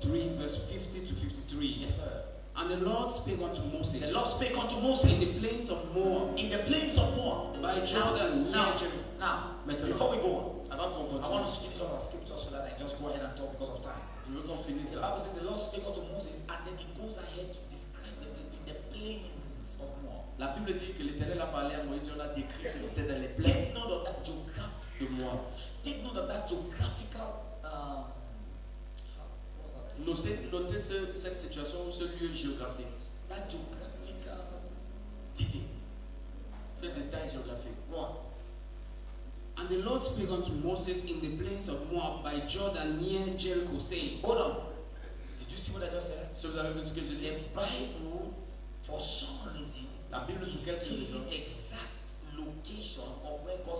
3, verse 50 to 53. Yes, sir. And the Lord spake unto Moses. The Lord spake unto In Moses the plains of Moab. in the plains of Moab. By Jordan. Now, before we go on, Avant qu'on I continue. want to finish all our scriptures so that I just go ahead and talk because of time. Je veux qu'on finisse The ça. Bible says the Lord spake unto Moses, and then it goes ahead to describe them in the plains of Moab. La Bible dit que l'Éternel a parlé à Moïse, on a décrit que c'était dans les plaines Take note of that de Moab. Take note of that geographical. Notez cette situation, ce lieu géographique. That geographical detail. Ce détail géographique. One. And the Lord spake unto Moses in the plains of Moab by Jordan near Jericho, saying. Hold on. Did you see what I just said? Si vous avez vu ce que je dis, The Bible, for some reason, la Bible is dit quelque giving chose. exact location of where God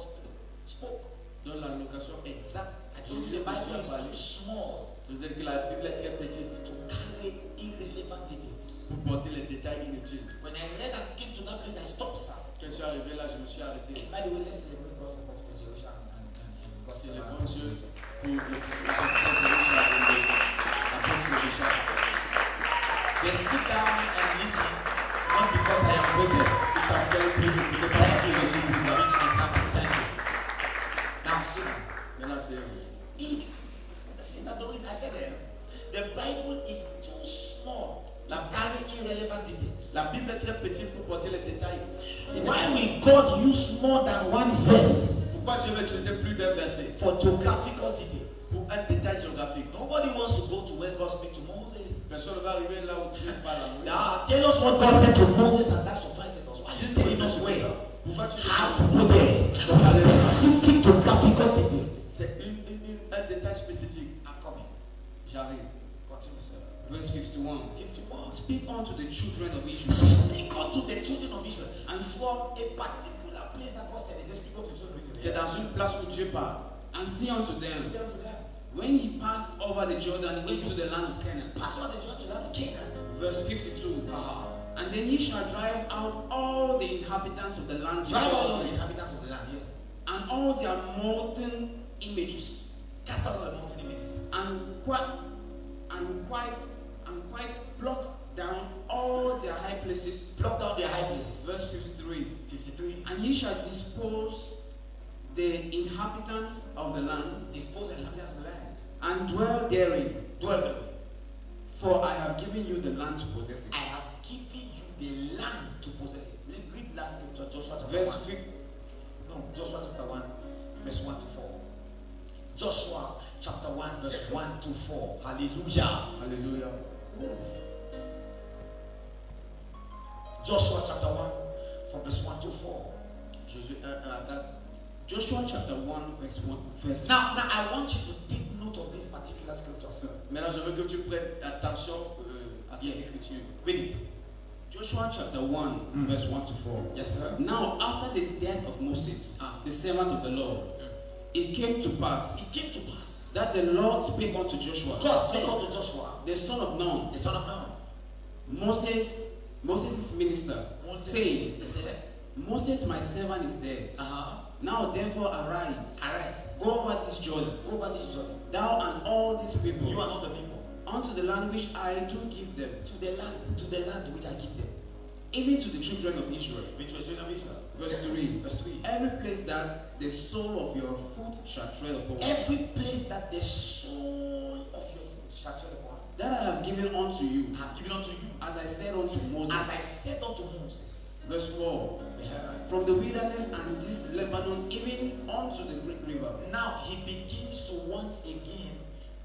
spoke. Dans la location exacte. I told you the Bible is too small Vous dites que la Bible est très petite to carry irrelevant details. pour porter les détails inutiles. When I read and came to that place, I stopped, sir. Quand je suis arrivé là, je me suis arrêté. And by the way, let's celebrate God for Prophet Jerusha and C'est le bon Dieu pour le prophète Jerusha et l'apôtre Richard. They sit down and listen, not because I am greatest. Ils s'asseyent pour ne pas écrire les autres. Thank you. Now, sit down. Maintenant, c'est If, Sister Doreen, I said the Bible is too small to carry irrelevant details. la Bible est très petite pour porter les détails. Why will God use more than one verse Pourquoi Dieu va utiliser plus d'un verset for geographical details? pour un détail géographique? Nobody wants to go to where God speaks to Moses. Personne ne va arriver là où Dieu parle à Moïse. Now, tell us what God said to Moses, and that suffices us. Why are you telling us where? Pourquoi tu How to go there? Specific geographical details. C'est un détail spécifique. I'm coming. J'arrive. Continue, sir. Verse 51. 51. Speak unto the children of Israel. Speak unto the children of Israel. And from a particular place that God said, he says, speak unto the children of Israel. C'est dans une place où Dieu parle. And say unto them, Say unto them, when he passed over the Jordan into the land of Canaan. pass on the children to the land of Canaan. Verse 52. Uh-huh. And then ye shall drive out all the inhabitants of the land. Drive out all the inhabitants of the land, yes. And all their molten images. Cast out all the mountain images. And quite pluck down all their high places. Pluck down their high places. Verse 53. 53. And ye shall dispose the inhabitants of the land. Dispose the inhabitants of the land. And dwell therein. Dwell them. For I have given you the land to possess it. I have given you the land to possess it. Let's read last scripture, Joshua chapter Verse 1. 50. No, Joshua chapter 1, verse 1 to 4. Joshua chapter 1, verse 1 to 4. Hallelujah. Hallelujah. Joshua chapter 1, from verse 1 to 4. Joshua chapter 1, verse 1. Now, I want you to take note of this particular scripture, sir. Maintenant, je veux que tu prennes attention à cette écriture. Read it. Joshua chapter 1, verse 1 to 4. Yes, sir. Now, after the death of Moses, the servant of the Lord, it came to pass It came to pass that the Lord spake unto Joshua, God spake unto Joshua, the son of Nun, the son of Nun, Moses' minister, saying, Moses, my servant, is dead. Now, therefore, arise, go over this Jordan, thou and all these people, you and all the people, unto the land which I do give them, to the land which I give them, even to the children of Israel. which was children of Israel. Verse 3. Verse 3. Every place that the sole of your foot shall tread upon, Every place that the sole of your foot shall tread upon, that I have given unto you, I have given unto you, as I said unto Moses. as I said unto Moses. Verse 4. From the wilderness and this Lebanon, even unto the great river. Now he begins to once again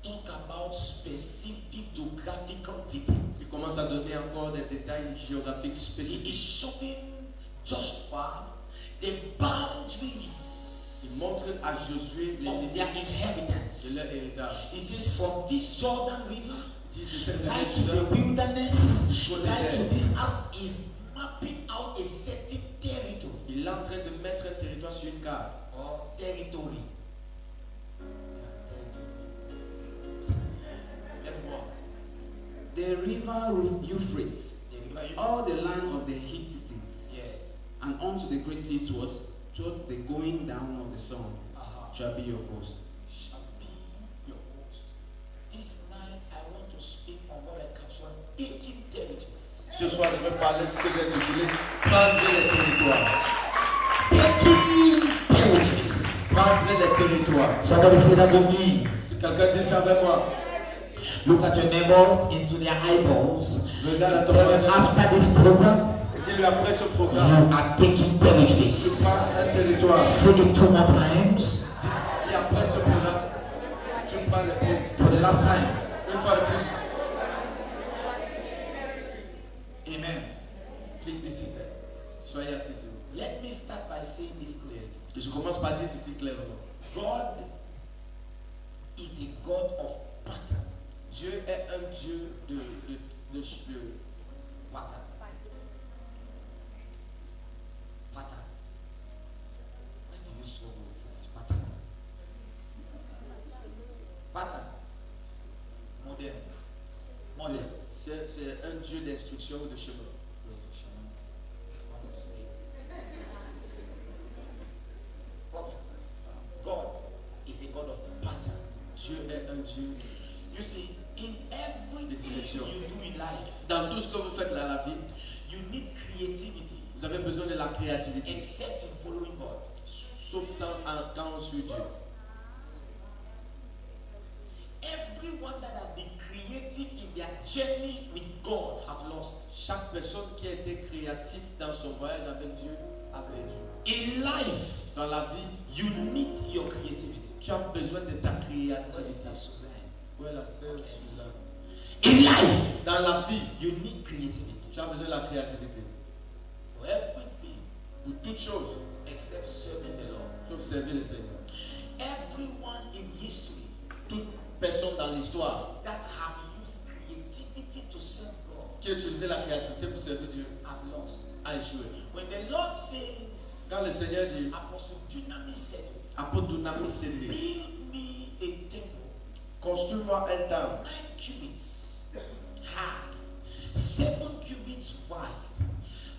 talk about specific geographical details. Il commence à donner encore des détails géographiques He is spécifiques. showing Joshua the boundaries Il montre à Josué les of limites their inheritance. de leur héritage. He says, from this Jordan River De cette right to the Jordan, wilderness, Go right to there. this house, is mapping out a certain territory il est en train de mettre un territoire sur une carte. or territory. Let's go on. The river Euphrates, The river Euphrates. all the land of the Hittites, Yes. and unto the great sea towards the going down of the sun, shall be your coast. Shall be your host. This night I want to Ce soir, je vais parler de ce que j'ai intitulé Prendre les territoires. Taking territories. Prendre les territoires. Somebody say that with me. Si quelqu'un dit ça avec moi, Look at your neighbor into their eyeballs. regarde à ton Tell them voisin after this program, et dis-lui après ce programme, you are taking tu territories. prends un territoire. Say it 2 more times Et après ce programme, tu prends le pays. for the last time. Une fois de plus. Amen. Please be seated. Soyez assis, s'il vous plaît. Let me start by saying this clearly. Et je commence par dire ceci clairement. God is a God of pattern. Dieu est un Dieu de Pattern. Pattern. Why do you struggle with French? Pattern. Pattern. Modèle. Modèle. C'est un Dieu d'instruction ou de chemin. God is a God of pattern. Dieu est un Dieu. You see, in everything direction. you do in life, Dans tout ce que vous faites dans la vie, you need creativity, vous avez besoin de la créativité. except in following God. Sauf ça quand on suit Dieu. Everyone that has been creative in their journey with God have lost. Chaque personne qui a été créative dans son voyage avec Dieu a perdu. In life, Dans la vie, you need your creativity. tu as besoin de ta créativité. Sister Suzanne? Où est la sœur Suzanne? In life, Dans la vie, you need creativity tu as besoin de la créativité. for everything Pour toute chose, except serving the Lord. sauf servir le Seigneur. Everyone in history Toute personne dans l'histoire that have used creativity to serve God qui a utilisé la créativité pour servir Dieu have lost. a échoué. When the Lord says, Quand le Seigneur dit, Apostle Dunami said, apôtre Dunami Sédé, build me a temple, construis-moi un temple 9 cubits high, 7 cubits wide,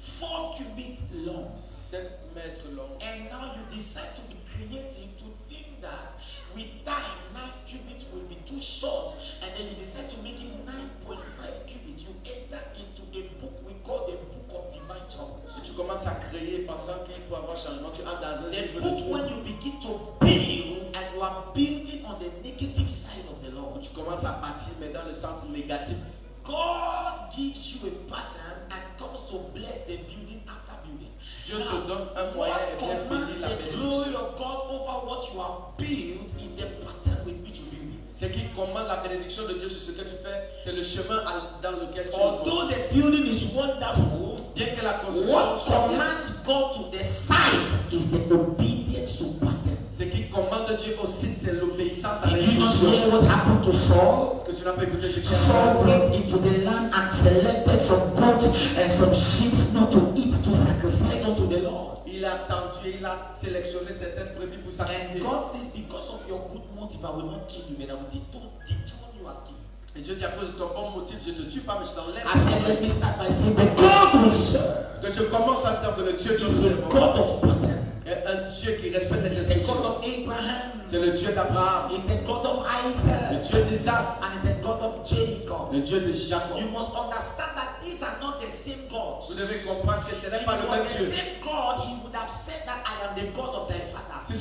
4 cubits long. 7 mètres long. And now you decide to be creative to think that with time 9 cubits will be too short, and then you decide to make it 9.5 cubits. You enter into a book we call the book of divine troubles. Si tu commences à créer pensant qu'il peut avoir changement, tu entres dans un The livre de book when trous. you begin to build and you are building on the negative side of the Lord. Tu commences à bâtir, mais dans le sens négatif. God gives you a pattern and comes to bless the building after building. Dieu te donne un moyen What et vient commands bénir la the glory bénédiction. of God over what you have built is the pattern with which you build it. Ce qui commande la bénédiction de Dieu sur ce que tu fais, c'est le chemin dans lequel tu Although es. the building is wonderful, Bien que la construction what soit bien, commands God to the site is the obedience to pattern. ce qui commande Dieu au site, c'est l'obéissance à Did you not l'instruction. hear what happened to Saul? Est-ce que tu n'as pas écouté ce qui a Saul été went into the land and selected some goats and some sheep not to eat, to sacrifice unto the Lord. Il a attendu, il a sélectionné certaines brebis pour And sacrifier. God says, because of your good motive, I will not kill you, but I will dethrone you as king. Et Dieu dit à cause de ton bon motif, je ne te tue pas, mais je t'enlève. I said, let me start by saying, the God we serve Que je commence à dire que le Dieu qui is a God of pattern. est un Dieu qui respecte les It's the God instructions. of Abraham. C'est le Dieu d'Abraham, It's the God of le Isaac. Dieu d'Isaac, And it's the God of Jacob. le Dieu de Jacob. You must understand that these are not the same gods. Vous devez comprendre que ce n'est If pas it le was même the Dieu. same God, he would have said that I am the God of thy fathers. Si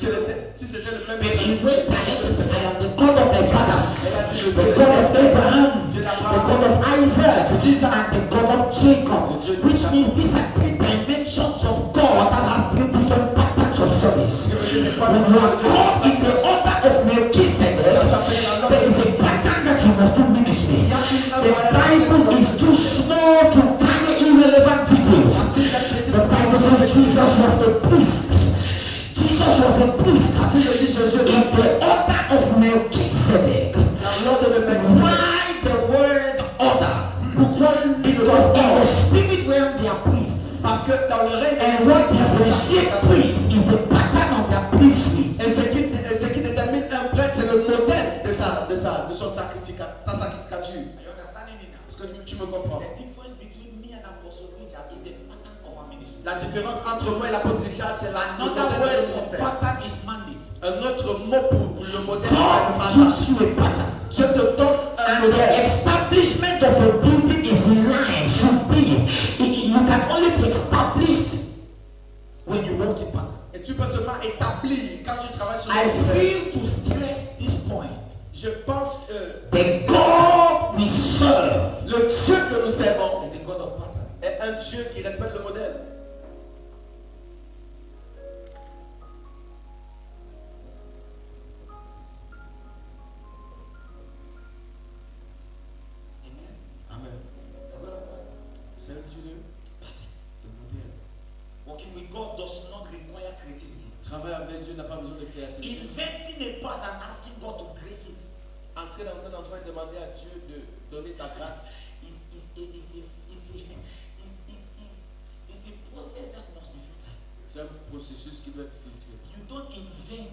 c'était le même But he Dieu, went ahead to say, I am the God of thy fathers, the God of Abraham, Dieu the d'Abraham, God of Isaac, and the God of Jacob. Which means these are 3 dimensions of God that has 3 different patterns of service. When you are called in the order of Melchizedek, there is a pattern that you must do ministry. The Bible is too small to carry irrelevant details. The Bible says Jesus was a priest. Jesus was a priest in the order of Melchizedek. dans l'ordre de Melchizedek. Why the word order? Because in the spirit realm they are priests. Parce que dans le règne And what differentiates priests is the pattern of their priesthood. et ce qui détermine un prêtre, c'est le modèle de son sacrificature. Are you understanding me now? Est-ce que tu me comprends? The difference between me and Apostle Richard is the pattern of our ministry. La différence entre moi et l'apôtre Richard, c'est le Another modèle word de for ministère. pattern is mandate. Un autre mot pour le modèle, God c'est le mandat. gives you a pattern. Dieu te donne un And the modèle. establishment of a building is in line, should be I feel to stress this point. Je pense que The God we serve le Dieu que nous servons is a God of pattern. est un Dieu qui respecte le modèle. Amen. C'est un Dieu de modèle. Working with God does not require creativity. Travailler avec Dieu n'a pas besoin de créativité. Inventing a pattern, asking God to grace it, Entrer dans un endroit et demander à Dieu de donner sa grâce. is a process that must be futile. C'est un processus qui doit être filtré. You don't invent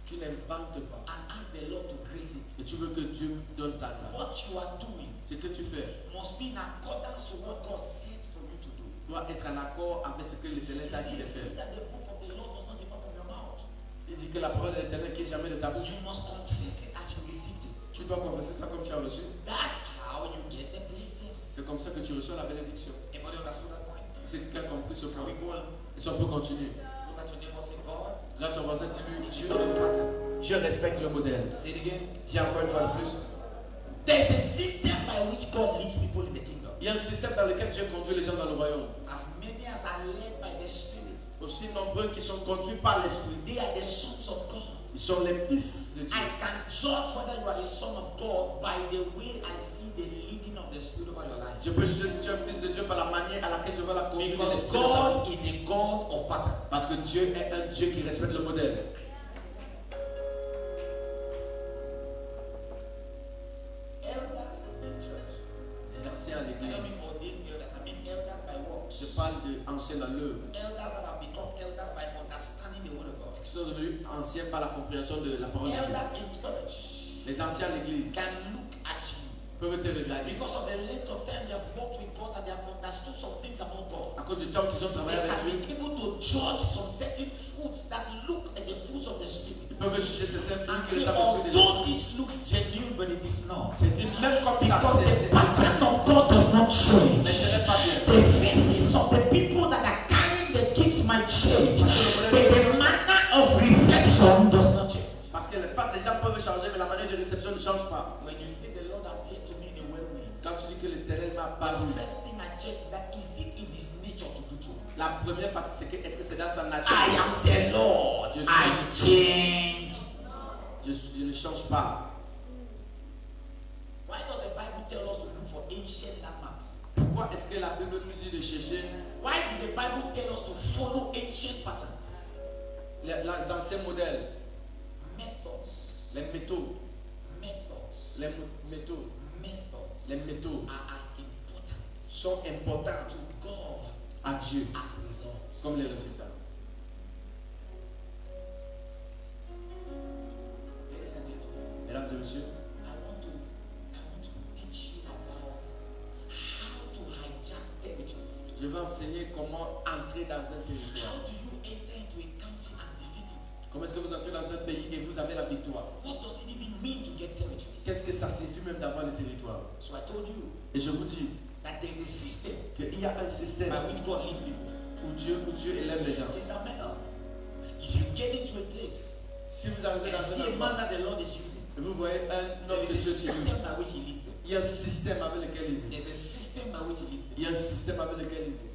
Tu n'inventes pas. and ask the Lord to grace it. Et tu veux que Dieu donne sa grâce. What you are doing Ce que tu fais must be in accordance to what God said for you to do. doit être en accord avec ce que l'Éternel He t'a dit de says faire. that the book of the Lord does not depart from your mouth. Il dit que la parole de l'Éternel qui est jamais de ta bouche. You must confess it as you received it. Tu dois confesser ça comme tu as reçu. That's how you get the blessings. C'est comme ça que tu reçois la bénédiction. Anybody understood that point? C'est quelqu'un qui a compris ce Can point. we go on? Et si on peut continuer. Look at your neighbor, say, God Là, ton voisin, dis-lui, is Dieu, a God of pattern. Dieu respecte le modèle. Say it again. Dis encore une fois de plus. There's a system by which God leads people in the kingdom. Il y a un système dans lequel Dieu conduit les gens dans le royaume. As many as are led by the Spirit, Aussi nombreux qui sont conduits par l'Esprit. they are the sons of God. Ils sont les fils de Dieu. I can judge whether you are a son of God by the way I see the leading of the Spirit over your life. Je peux juger si tu es un fils de Dieu par la manière à laquelle je vois la conduite de Because l'Esprit. de ta vie. God is a God of pattern. Parce que Dieu est un Dieu qui respecte le modèle. Elders in church. Les anciens à I don't l'église. mean ordained elders, I mean elders by works. Je parle d'anciens dans l'œuvre. Elders that have become elders by understanding the word of God. Qui sont devenus anciens par la compréhension de la parole de Dieu. Elders in church Les anciens à l'église can look at you peuvent te regarder. because of the length of time they have walked with God and they have understood some things about God. À cause du temps qu'ils ont They travaillé avec can Dieu, be able to judge some certain fruits that look like the fruits of the Spirit. ils peuvent juger certains And fruits qui say, les ont fruits de although l'esprit. this looks genuine, but it is not. Je dis, même comme ça, Because c'est the pattern of God does not change. mais ce n'est pas bien. The faces of the people that are carrying the gifts might change, but the manner of reception does not change. Parce que les faces des gens peuvent changer, mais la manière de réception ne change pas. When you see the Lord appear to me in a whirlwind, Quand tu dis que l'Éternel m'a the paru, first thing I check is that is it in his nature to do so? la première partie c'est que est-ce que c'est dans sa nature? I am the Lord. Je I suis- change. Je ne change pas. Why does the Bible tell us to look for ancient landmarks? Pourquoi est-ce que la Bible nous dit de chercher Why did the Bible tell us to follow ancient patterns? les anciens modèles, Methods, les métaux, methods, les métaux, methods les métaux are as important sont importants to God à Dieu as results. comme les résultats. Ladies and gentlemen, Mesdames et messieurs, I want to teach you about how to hijack territories. je vais enseigner comment entrer dans un territoire. How do you enter into a country and defeat it? Comment est-ce que vous entrez dans un pays et vous avez la victoire? What does it even mean to get territories? Qu'est-ce que ça signifie même d'avoir le territoire? So I told you Et je vous dis that there is a system qu'il y a un système by which God leads people. où Dieu élève les gens. Sister Mel, if you get into a place Si vous arrivez and dans see un a man endroit that the Lord is using, et vous voyez un there homme is de a Dieu qui system by which he leads them. il y a un système avec lequel il vit. There's a system by which he leads them. Il y a un système avec lequel il vit.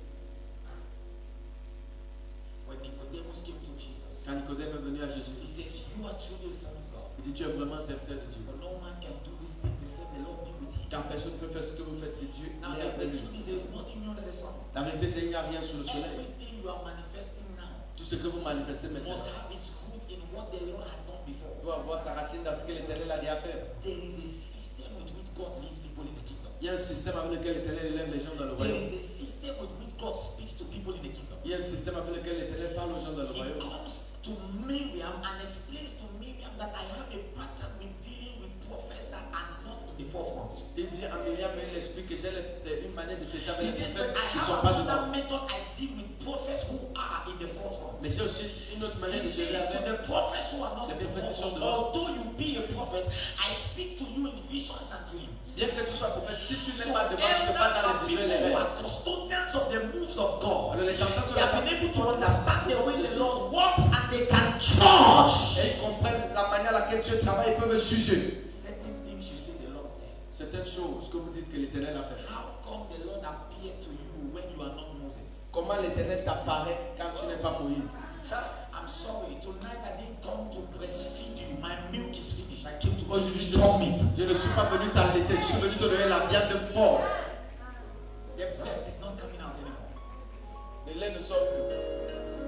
When Nicodemus came to Jesus, Quand Nicodème est venu à he Jésus, says, you are truly a son of God. il dit tu es vraiment un serviteur de Dieu. For no man can do these things except the Lord be with him. Car personne ne peut faire ce que vous faites si Dieu Now, est the avec truth lui. is there is nothing new under the sun. La vérité c'est qu'il n'y a rien sous le soleil. Everything you are manifesting now Tout ce que vous manifestez maintenant must have its root in what the Lord had done before. doit avoir sa racine dans ce que l'Éternel a déjà fait. There is a system with which God leads people in the kingdom. Il y a un système avec lequel l'Éternel élève les gens dans le There royaume. is a system with which God speaks to people in the kingdom. Il y a un système avec lequel l'Éternel parle aux gens dans le He royaume. comes to Miriam and explains to Miriam that I have a pattern with dealing with prophets that are not in the forefront. Il vient à Myriam et il explique que j'ai une manière de traiter avec He les says, but prophètes I qui ne sont have pas another dedans. method I deal with prophets who are in the forefront. Mais j'ai aussi une autre manière He de traiter says to avec the prophets who who are not Les the prophètes sont prophets, dehors. although you be a prophet, I speak to you in visions and dreams. Bien que tu sois prophète, si tu So n'es pas devant, tu ne elders peux pas dans are les people visions et les who rêves. are custodians of the moves of God. Alors les anciens sont They les have gens been able to qui understand the way the Lord works and they can judge. et ils comprennent la manière à laquelle Dieu travaille et peuvent juger. Certain things you see the Lord say. Certaines choses que vous dites que l'Éternel a fait. How come the Lord appeared to you when you are not Moses? Comment l'Éternel t'apparaît quand tu n'es pas Moïse? I'm sorry, tonight I didn't come to breastfeed you. My milk is finished. I came to Aujourd'hui, strong meat. je ne suis pas venu t'allaiter, je suis venu te donner la viande de porc. The breast is not coming out anymore. Le lait ne sort plus.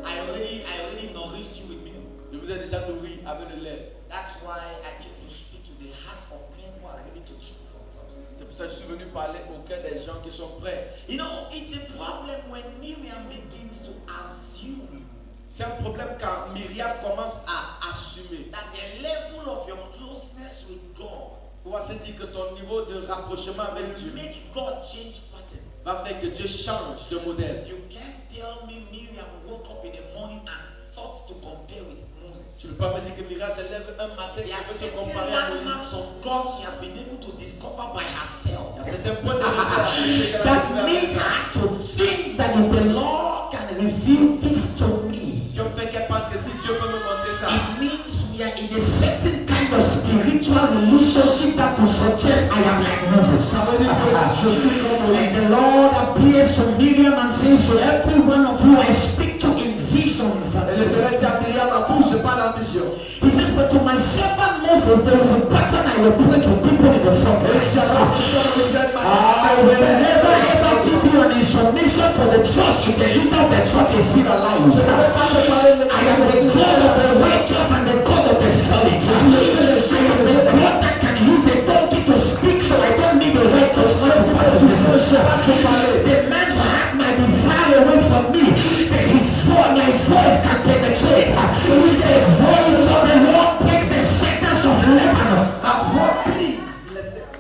I already nourished you with milk. Je vous ai déjà nourri avec le lait. That's why I came to speak to the hearts of men who are ready to choose themselves. C'est pour ça que je suis venu parler au cœur des gens qui sont prêts. You know, it's a problem when Miriam begins to assume C'est un problème quand Myriam commence à assumer. that the level of your closeness with God On va se dire que ton niveau de rapprochement avec will Dieu make God change patterns. va faire que Dieu change de modèle. You can't tell me Miriam woke up in the morning and thought to compare with Moses. Tu ne peux pas me dire que Myriam se lève un matin et There are veut se certain comparer à landmarks Moïse. of God she has been able to discover by herself. C'est un point de vue That made her to think that if the Lord can reveal this to me, qui ont fait qu'elle pense que si Dieu peut me montrer ça, it means we are in a certain kind of spiritual relationship that will suggest I am like Moses. And the Lord appears to Miriam and says to every one of you, I speak to in visions. et l'Éternel dit à Myriam, à vous, je parle en vision. He says, but to my servant Moses, there is a pattern I will put to people in the front. I will never ever give you an information to the church if the leader of the church is still alive. I am the God of the righteous and the God of the fallen. I am the God that can use a donkey to speak, so I don't need the righteous man to pass the man's heart might be far away from me, but my voice can penetrate. The voice of the Lord breaks the sectors of Lebanon. Ma voix brise les cercles.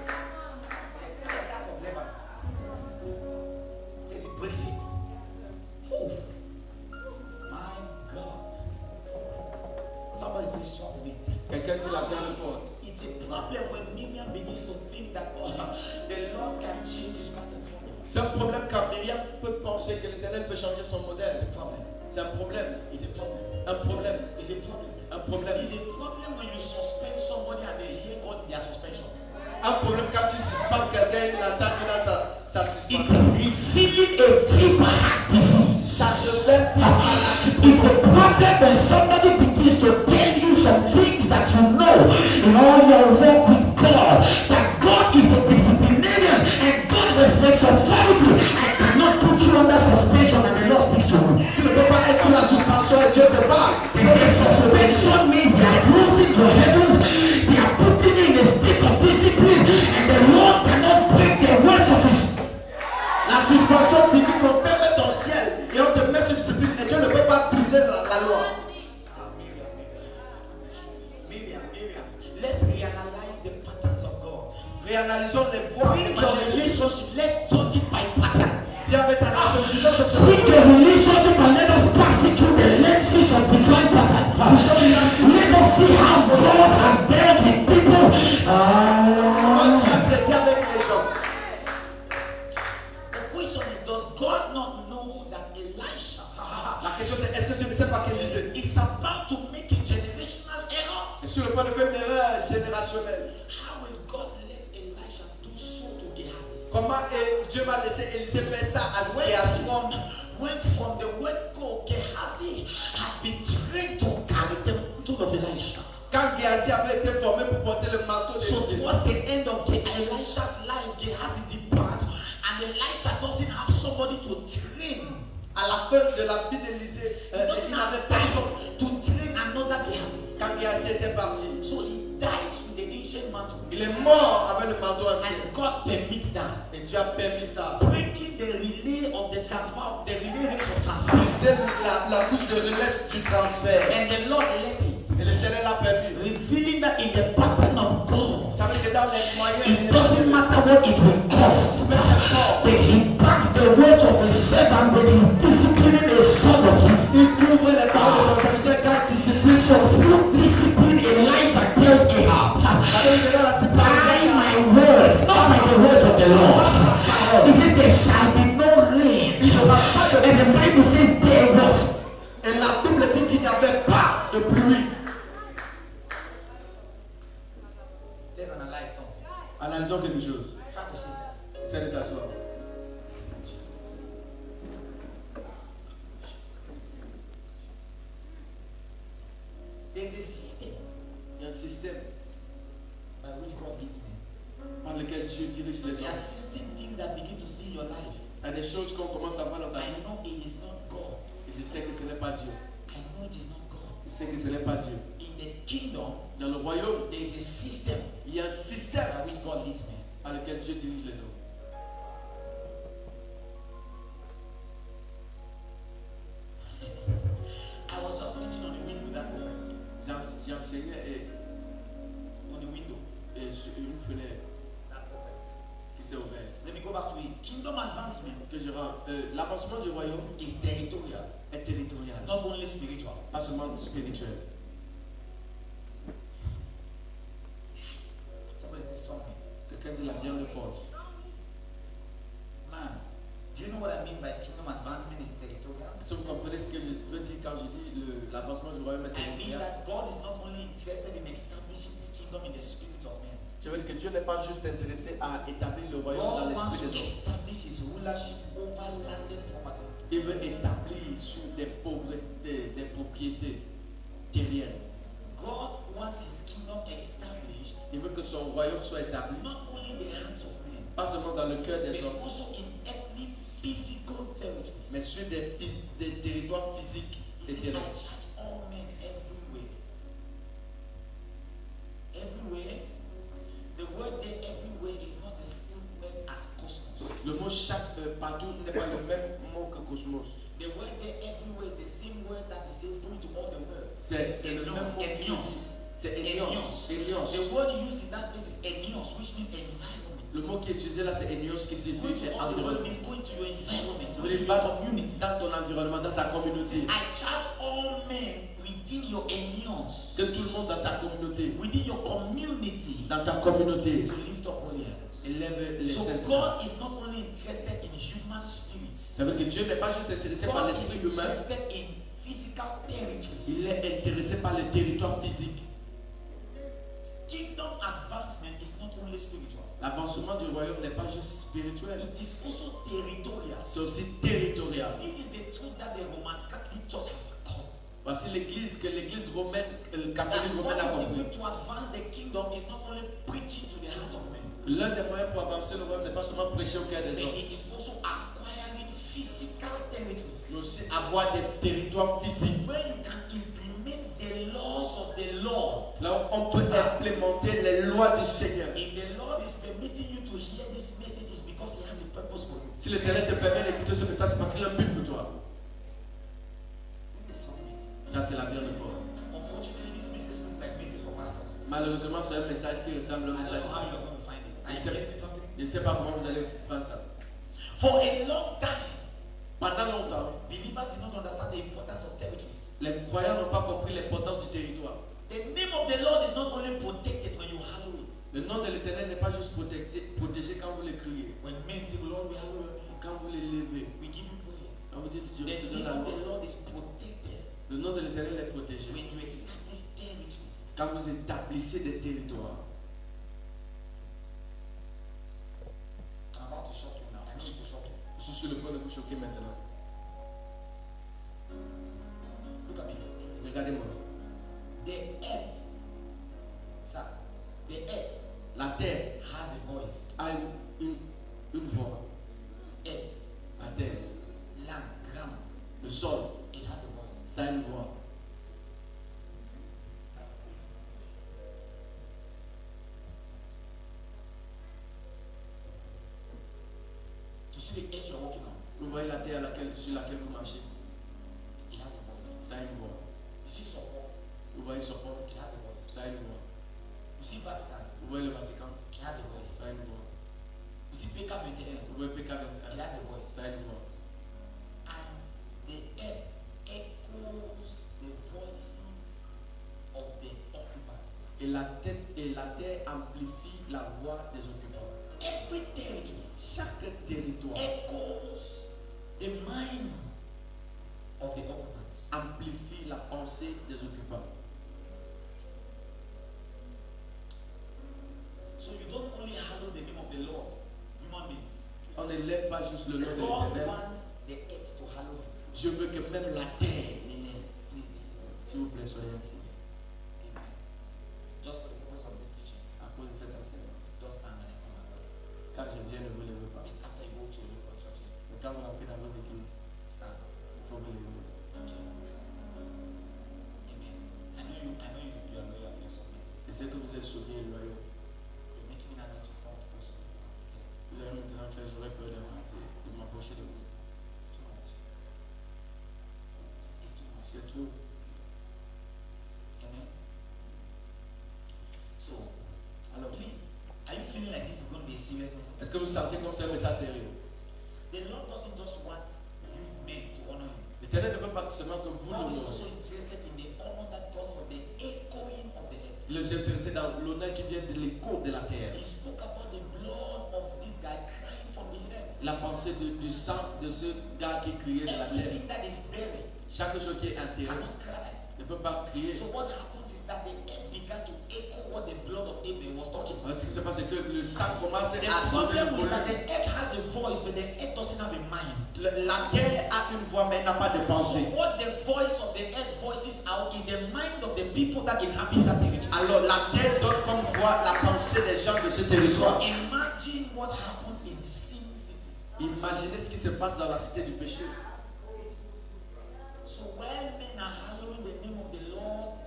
Yes, it breaks it. Oh, my God. Somebody say strong meat. Quelqu'un dit la viande forte. It's a problem when Miriam begins to think that the Lord can change his patterns for me. C'est un problème quand Myriam peut penser que l'Éternel peut changer son modèle. It's a problem. C'est un problème. It's a problem. Un problème. It's a problem. Un problème. It's a problem when you suspend somebody and they hear God their suspension. Un problème quand tu suspends quelqu'un, il entend qu'il a sa It suspension. is revealing a deep heart disease. Ça révèle une maladie. It's a problem when somebody begins to tell you some things that you know in all your walk with God, that God is a disciplinarian and God respects authority. I cannot put you under suspension and the Lord speaks to you. Tu ne peux pas être sous la suspension et Dieu te parle. Because suspension means they are closing your heavens, they are putting you in a state of discipline, and the Lord cannot break the words of his. La suspension signifie qu'on ferme ton ciel et on te met sous discipline et Dieu ne peut pas briser la loi. Miriam, let's reanalyze the patterns of God. Réanalysons les voies. Bring your relationship, let's judge it by pattern. Viens avec ta relation, jugeons sur ce With the relationship and let us pass it through the lenses of divine patterns. Let us see how God has dealt with people. Comment tu as traité avec les gens. The question is, does God not know that Elisha La question c'est, est-ce que tu ne sais pas qu'Élisée is about to make a generational error? est sur le point de faire une erreur générationnelle? How will God let Elisha do so to Gehazi? Comment Dieu va laisser Élisée faire ça à Géhazi? When from the word go, Gehazi had been trained to carry the mantle of Elisha. Quand Géhazi avait été formé pour porter le manteau So d'Élisée, towards the end of Elisha's life, Gehazi departs, and Elisha doesn't have somebody to train. à la fin de la vie d'Élisée, He doesn't il n'avait have personne. time to train another Gehazi. Quand Géhazi était parti, So he dies with the ancient mantle. il est mort avec le manteau ancien. And God permits that. Et Dieu a permis ça. Breaking the relay of the transfer, the relay race of transfer. Briser la couche de relais du transfert. And the Lord let it. Et l'Éternel a permis. Revealing that in the pattern of God, Ça veut dire que dans les moyens, It doesn't matter what it will cost, but he backs the words of his servant when he's disciplining a son of his. il couvre les paroles de son serviteur quand il discipline So through this Analysons quelque chose. Chaque aussi. Essaie de t'asseoir. There's a system Il y a un système by which God leads men. par lequel Dieu dirige les There are hommes. certain things that begin to see in your life. Il y a des choses qu'on commence à voir dans ta vie. I know it is not God. Et je sais que ce n'est pas Dieu. I know it is not God. Je sais que ce n'est pas Dieu. In the kingdom, Dans le royaume, there is a system il y a un système by which God leads men. par lequel Dieu dirige les hommes. I was just teaching on the window that moment. J'ai enseigné On the window et sur une fenêtre that moment. qui s'est ouverte. Let me go back to it. Kingdom advancement Que je rends. L'avancement du royaume is territorial, est territorial, not only spiritual. pas seulement spirituel. Somebody says strong meat. Quelqu'un dit la viande forte. Man, do you know what I mean by kingdom advancement is territorial? Est-ce que vous comprenez ce que je veux dire quand je dis l'avancement du royaume est I mean territorial? that God is not only interested in establishing his kingdom in the spirit of men. Je veux dire que Dieu n'est pas juste intéressé à établir le royaume dans God wants l'esprit to des hommes. establish his rulership over landed properties. Il veut établir sur des propriétés terriennes. God wants his kingdom established Il veut que son royaume soit établi, not only in the hands of men, pas seulement dans le cœur des but hommes, also in earthly physical territories. mais sur des territoires physiques He et says, I terrestres. charge all men everywhere. Everywhere. The word there everywhere is not the same word as cosmos. Le mot chaque partout n'est pas le même mot que cosmos. The word there everywhere is the same word that he says go into all the world. C'est le même mot. Enios. C'est Enios. Enios. The word used in that place is enios, which means environment. Le mot qui est utilisé là, c'est Enios qui Going signifie to all the world environnement. means going to your environment, Vous going voulez to pas your community. dans ton environnement, dans ta communauté. I charge all men within your enios, Que tout le monde dans ta communauté, within your community, dans ta communauté, to lift up holy hands. élève les So saints. God is not only interested in human spirits. Ça veut dire que Dieu n'est pas juste intéressé par God l'esprit is humain, interested in physical territories. il est intéressé par le territoire physique. Kingdom advancement is not only spiritual. L'avancement du royaume n'est pas juste spirituel, It is also territorial. c'est aussi territorial. This is a truth that the Roman Catholic Church have taught. Voici l'église que l'église romaine, le That catholique one romaine a of the compris. way to advance the kingdom is not only preaching to the heart of men, L'un des moyens pour avancer le royaume n'est pas seulement prêcher au cœur but des hommes, it is also acquiring physical territories. mais aussi avoir des territoires physiques. Where you can implement the laws of the Lord. Là où on peut implémenter les lois du Seigneur. If the Lord is permitting you to hear this message, it's because He has a purpose for you. Si l'Éternel te permet d'écouter ce message, c'est parce qu'il a un but pour toi. This is so neat. Là, c'est la viande forte. Unfortunately, this message looks like message for pastors. Malheureusement, c'est un message qui ressemble à un I message. don't know how you're going to find it. Are you getting something? Je ne sais pas comment vous allez prendre ça. For a long time, Pendant longtemps, believers did not understand the importance of territories. les croyants n'ont pas compris l'importance du territoire. The name of the Lord is not only protected when you hallow it. Le nom de l'Éternel n'est pas juste protégé quand vous le criez, When men say, Lord, we hallow your name, quand vous l'élevez, we give you praise. quand vous dites Dieu te The donne name la of the gloire. Lord is protected Le nom de l'Éternel est protégé. when you establish territories. Quand vous établissez des territoires. I'm about to shock you now. I'm going to shock you. Je suis sur le point de vous choquer maintenant. Look at me. Regardez-moi. The earth, sir, the earth La terre has a voice. a une voix. Earth, La terre, land, ground, le sol, it has a voice. ça a une voix. To see the earth you're walking on, Vous voyez la terre sur laquelle vous marchez, it has a voice. ça a une voix. You see Sopor, Vous voyez Sopor, it has a voice. ça a une voix. You see Vatican, Vous voyez le Vatican, it has a voice. ça a une voix. You see Peka Bethlehem, Vous voyez PK, it has a voice. ça a une voix. And the earth echoes the voices of the occupants. Et la terre amplifie la voix des occupants. Every territory Chaque territoire echoes the mind of the occupants. amplifie la pensée des occupants. So you don't only have pas juste le nom de God l'Éternel. wants the earth to hallow him. Dieu veut que même la terre l'énème. Please be seated. S'il vous plaît, soyez assis. Amen. Just for the purpose of this teaching, À cause de cet enseignement. don't stand when I come and pray. Quand je viens, ne vous levez pas. After you go to your local churches, Mais quand vous entrez dans vos églises, stand. il faut vous lever. Okay. Amen. I know you are loyal, you're submissive. Et c'est que vous êtes soumis et loyaux. You're making me not to talk to person who is scared. Vous allez maintenant faire, j'aurais peur d'avancer, de m'approcher de vous. It's too much. It's too much. C'est trop. Amen. So, Alors, please, are you feeling like this is going to be a serious message? est-ce que vous sentez comme c'est un message sérieux? The Lord doesn't just want you men to honor him. L'Éternel ne veut pas seulement que vous God is l'honorez. also interested in the honor that comes from the echoing of the earth. Il est intéressé dans l'honneur qui vient de l'écho de la terre. He spoke about the blood of this guy crying from the earth. La pensée du sang de ce gars qui criait de la terre. Everything that is buried Chaque chose qui est enterrée cannot cry. ne peut pas crier. So what happens is that the earth began to echo what the blood of Abel was talking about. Alors, ce qui se passe, c'est que le sang commence The à donner problem le is that volume. the earth has a voice, but the earth doesn't have a mind. La terre a une voix, mais elle n'a pas de So pensée. what the voice of the earth voices out is the mind of the people that inhabit that territory. Alors la terre donne comme voix la pensée des gens de ce So territoire. imagine what happens in Sin City. Imaginez ce qui se passe dans la cité du péché. So when men are hallowing the name of the Lord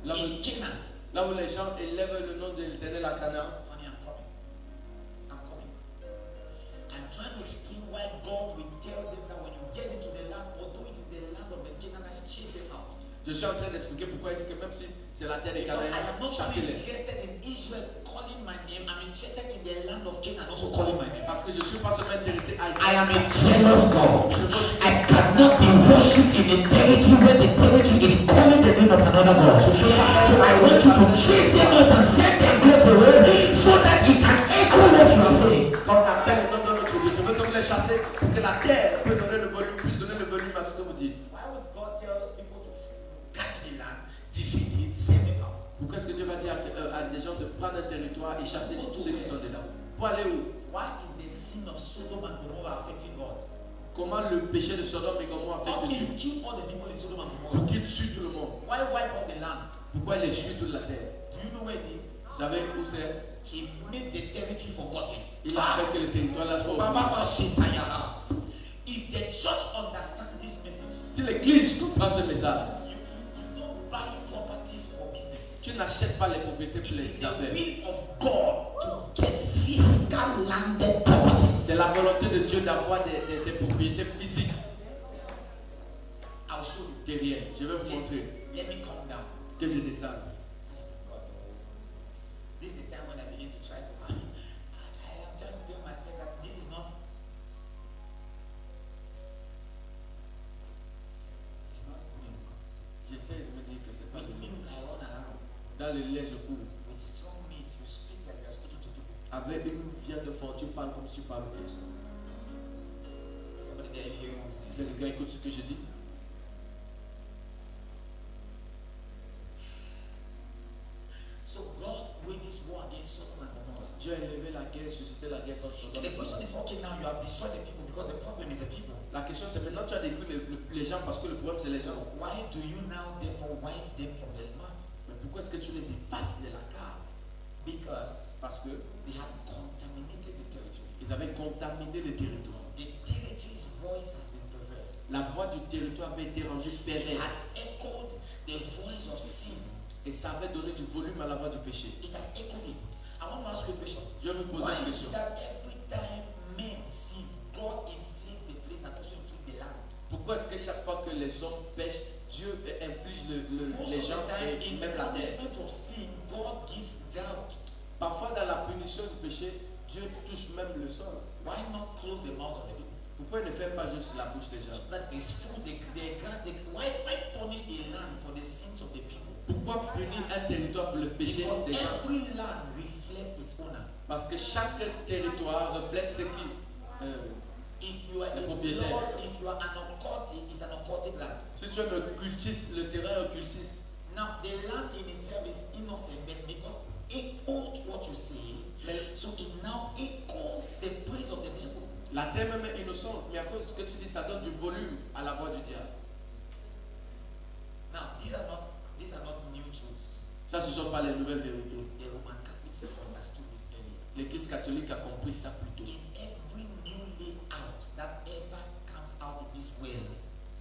Là in où, Canaan, là où les gens élèvent le nom de l'Éternel à Canaan, honey, I'm coming. I'm coming. I'm trying to explain why God will tell them that when you get into the land, although it is the land of the Canaanites, chase them out. je suis en train d'expliquer pourquoi il dit que même si c'est la terre des Because I am Cananéens, not only chassez-les. interested in Israel calling my name, I'm interested in the land of Canaan also calling my name. Parce que je ne suis pas seulement intéressé à I am a jealous God. Je veux aussi I cannot be worshipped in a territory where the territory is calling the name of another God. So I want you to chase them out and send them get away so that it can echo what you are saying. comme la terre donne notre Dieu. Je veux que vous les chassez pour que la terre peut donner le volume, puisse donner le volume à ce que vous dites. Why would God tell people to catch the land, defeat it, send them out? Pourquoi est-ce que Dieu va dire à des gens de prendre un territoire et chasser tous ceux qui sont dedans? Pour aller où? Why is the sin of Sodom and Gomorrah affecting God? Comment le péché de Sodome et Gomorrhe How affecte can Dieu? you kill all the people in Sodom and Pour Gomorrah? qu'il tue tout le monde. Why wipe out the land? Pourquoi il les suit toute la terre? Do you know where it is? Vous savez où c'est? He made the territory forgotten. Il a fait que le territoire là soit oublié. Baba Shitayara. If the church understands this message, Si l'église comprend ce message, you don't buy properties for business. tu n'achètes pas les propriétés pour It is les the affaires. will of God to get physical landed properties. C'est la volonté de Dieu d'avoir des propriétés physiques. I'll show you. Qui viennent. Je vais vous montrer Let me come down. que je descends. God. This is the time when I begin to try to. I am trying to tell myself that this is not. It's not milk. J'essaie de me dire que c'est pas With de milk, I run around. Dans le lait, je cours. With strong meat, you speak like you're speaking to people. Avec une viande forte, tu parles comme si tu parles aux personnes. Somebody there, you hear what I'm saying? C'est le gars, écoute ce que je dis. So God wages war against Sodom and Gomorrah. Dieu a élevé la guerre, suscité la guerre contre And Sodome. the question is, okay, now you have destroyed the people because the problem is the people. La question c'est maintenant tu as détruit les gens parce que le problème c'est les So gens. why do you now therefore wipe them from the map? Mais pourquoi est-ce que tu les effaces de la carte? Because Parce que they have contaminated the territory. ils avaient contaminé le territoire. The territory's voice has been perverse. La voix du territoire avait été rendue It perverse. has echoed the voice of sin. Et ça avait donné du volume à la voix du péché. It has echoed it. I want to ask you a question. Je vais vous poser Why une is question. it that every time men sin, God inflates the place and also inflates the land? Pourquoi est-ce que chaque fois que les hommes pêchent, Dieu inflige Most les of gens the time, et in même the la terre? punishment of sin, God gives drought. Parfois dans la punition du péché, Dieu touche même le sol. Why not close the mouth of the people? Pourquoi il ne ferme pas juste la bouche des gens? So that is food. Why punish the land for the sins of the people? Pourquoi punir un territoire pour le péché Because des gens? every land reflects its owner. Parce que chaque territoire reflète ce qui... If you are Le a propriétaire. Lord, if you are an occultic, it's an occultic land. Si tu es le cultiste, le terrain occultiste. Now the land in itself is innocent, but because it holds what you say, so it now echoes the praise of the devil. La terre même est innocente, mais à cause de ce que tu dis, ça donne du volume à la voix du diable. Now, these are not new truths. Ça, ce ne sont pas les nouvelles vérités. The Roman Catholics understood this earlier. L'Église catholique a compris ça plus tôt. In every new layout that ever comes out in this world,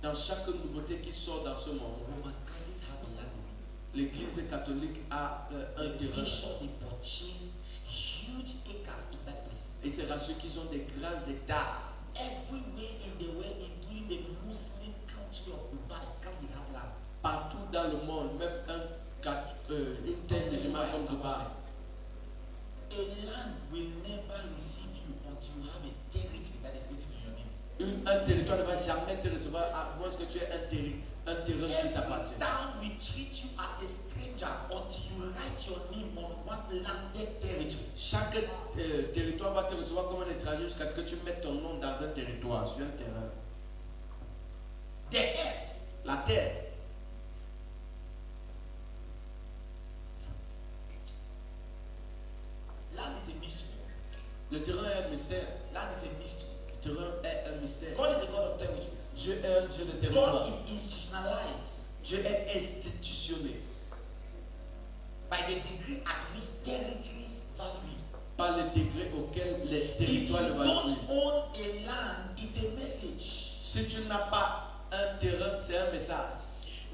Dans chaque nouveauté qui sort dans ce monde, Roman Catholics have a land in it. l'Église catholique a un terrain. Make sure they purchase huge acres in that place. Et c'est à ceux qui ont des grands états. Everywhere in the world, including the Muslim country of Dubai, Catholic has land. Partout dans le monde, même une terre musulmane comme Dubaï. A land will never receive you until you have a territory that is written in your name. Un territoire ne va jamais te recevoir à moins que tu aies un terrain qui Every t'appartient. town will treat you as a stranger until you write your name on one landed territory. Chaque territoire va te recevoir comme un étranger jusqu'à ce que tu mettes ton nom dans un territoire, sur un terrain. The earth, La terre, land is a mystery. le terrain est un mystère. Land is a mystery. Le terrain est un mystère. God is a God of territories. Dieu est un Dieu de territoire. God is institutionalized Dieu est institutionné by the degree at which territories value it. par le degré auquel les If you territoires le don't valorisent. own a land, it's a message. Si tu n'as pas un terrain, c'est un message.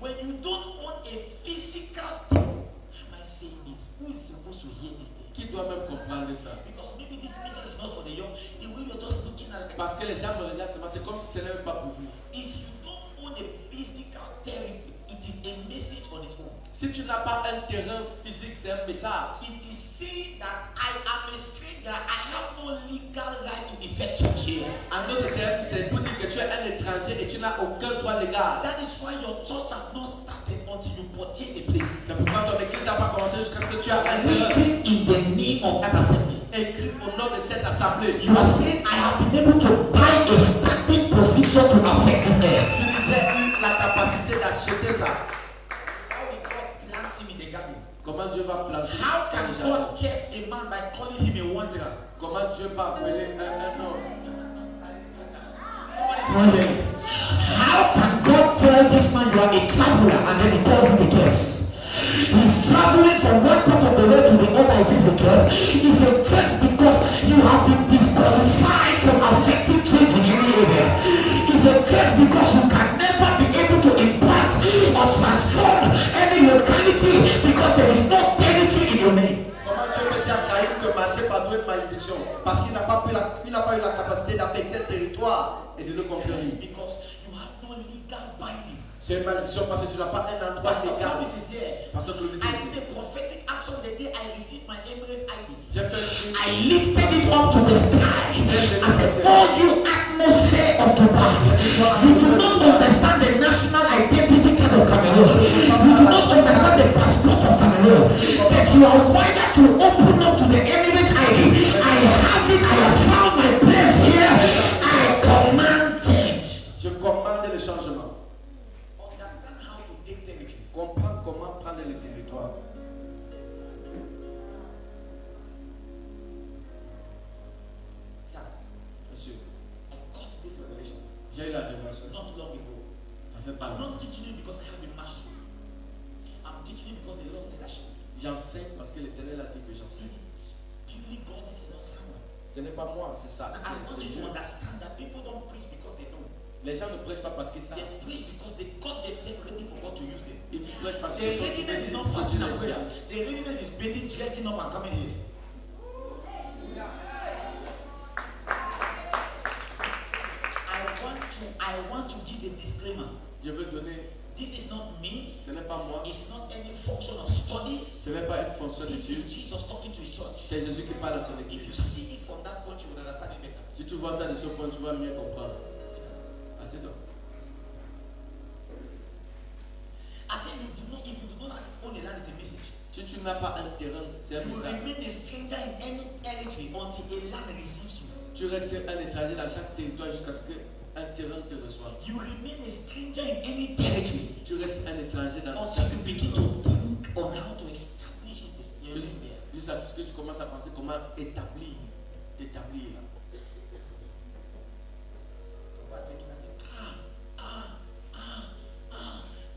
When you don't own a physical thing, how am I saying this? Who is supposed to hear this thing? Qui doit même comprendre ça? Because maybe this message is not for the young. The way you're just looking at it. Parce que les gens me regardent seulement, c'est comme si ce n'était pas pour vous. If you don't own a physical territory, it is a message on its own. Si tu n'as pas un terrain physique, c'est un message. It is saying that I am a stranger. I have no legal right to effect church here. En d'autres termes, c'est pour dire que tu es un étranger et tu n'as aucun droit légal. That is why your church has not started until you purchase a place. C'est pourquoi ton église n'a pas commencé jusqu'à ce que tu aies un terrain Written in the name of that assembly. écrit au nom de cette assemblée. You are saying, I have been able to buy a standing position to affect this earth. Tu dis, j'ai eu la capacité d'acheter ça. How will God plant him in the garden? Comment Dieu va planter How can un jardin? God curse a man by calling him a wanderer? Comment Dieu va appeler un homme? Brilliant. How can God tell this man you are a traveler and then he tells him the curse? He's traveling from one part of the world to the other. He says a curse. It's a curse because you have been disqualified from affecting change in any area. It's a curse because you can never be able to impact or transform any locality because there is no territory in your name. Comment Dieu peut dire à Caïn que marcher par une malédiction? Parce qu'il n'a pas eu la capacité d'affecter le territoire et de le conquérir. Because you have no legal binding. C'est une malédiction parce que tu n'as pas un endroit Pastor légal. Clovis is here. Pasteur Clovis I est ici. did a prophetic action the day I received my Emirates ID. J'ai fait I lifted it up to the sky. I said, oh, you atmosphere of Dubai. You do not understand the national identity card of Cameroon. You do not understand the passport of Cameroon. But you are wired to open up to the Emirates ID. I have it. I have found my place here. I command change. Je commande le changement. Understand how to take territories. Comprends comment prendre le territoire. Sir, Monsieur, I got this revelation j'ai eu la révélation. not long ago. Ça fait pas I'm longtemps. not teaching you because I have a mastery. I'm teaching you because the Lord said I should. J'enseigne parce que l'Éternel a dit que j'enseigne. This is purely God. This is not someone. Ce n'est pas moi, c'est ça. And I want C'est you to Dieu. understand that people don't preach because they know. Les gens ne prêchent pas parce qu'ils savent. They preach because they got themselves ready for God to use them. Ils prêchent parce The qu'ils sont readiness is not fasting and prayer. The readiness is bathing, dressing up and coming here. I want to give a disclaimer. Je veux donner, This is not me. ce n'est pas moi, It's not any function of studies. ce n'est pas une fonction This d'étude. is Jesus talking to his church. C'est Jésus qui parle à son If équipe. you see it from that point, you will understand it better. Si tu vois ça de ce point, tu vas mieux comprendre. Assieds-toi. I said you do not, if you do not own a land, it's a message. Si tu n'as pas un terrain, c'est un You will message. remain a stranger in any territory until a land receives you. Tu restes un étranger dans chaque territoire jusqu'à ce qu'un terrain te reçoive. You remain a stranger in any territory Tu restes un étranger dans until chaque you begin to territoire. think on how to establish it. Your name there. Jusqu'à ce que tu commences à penser comment établir là. are taking, I say,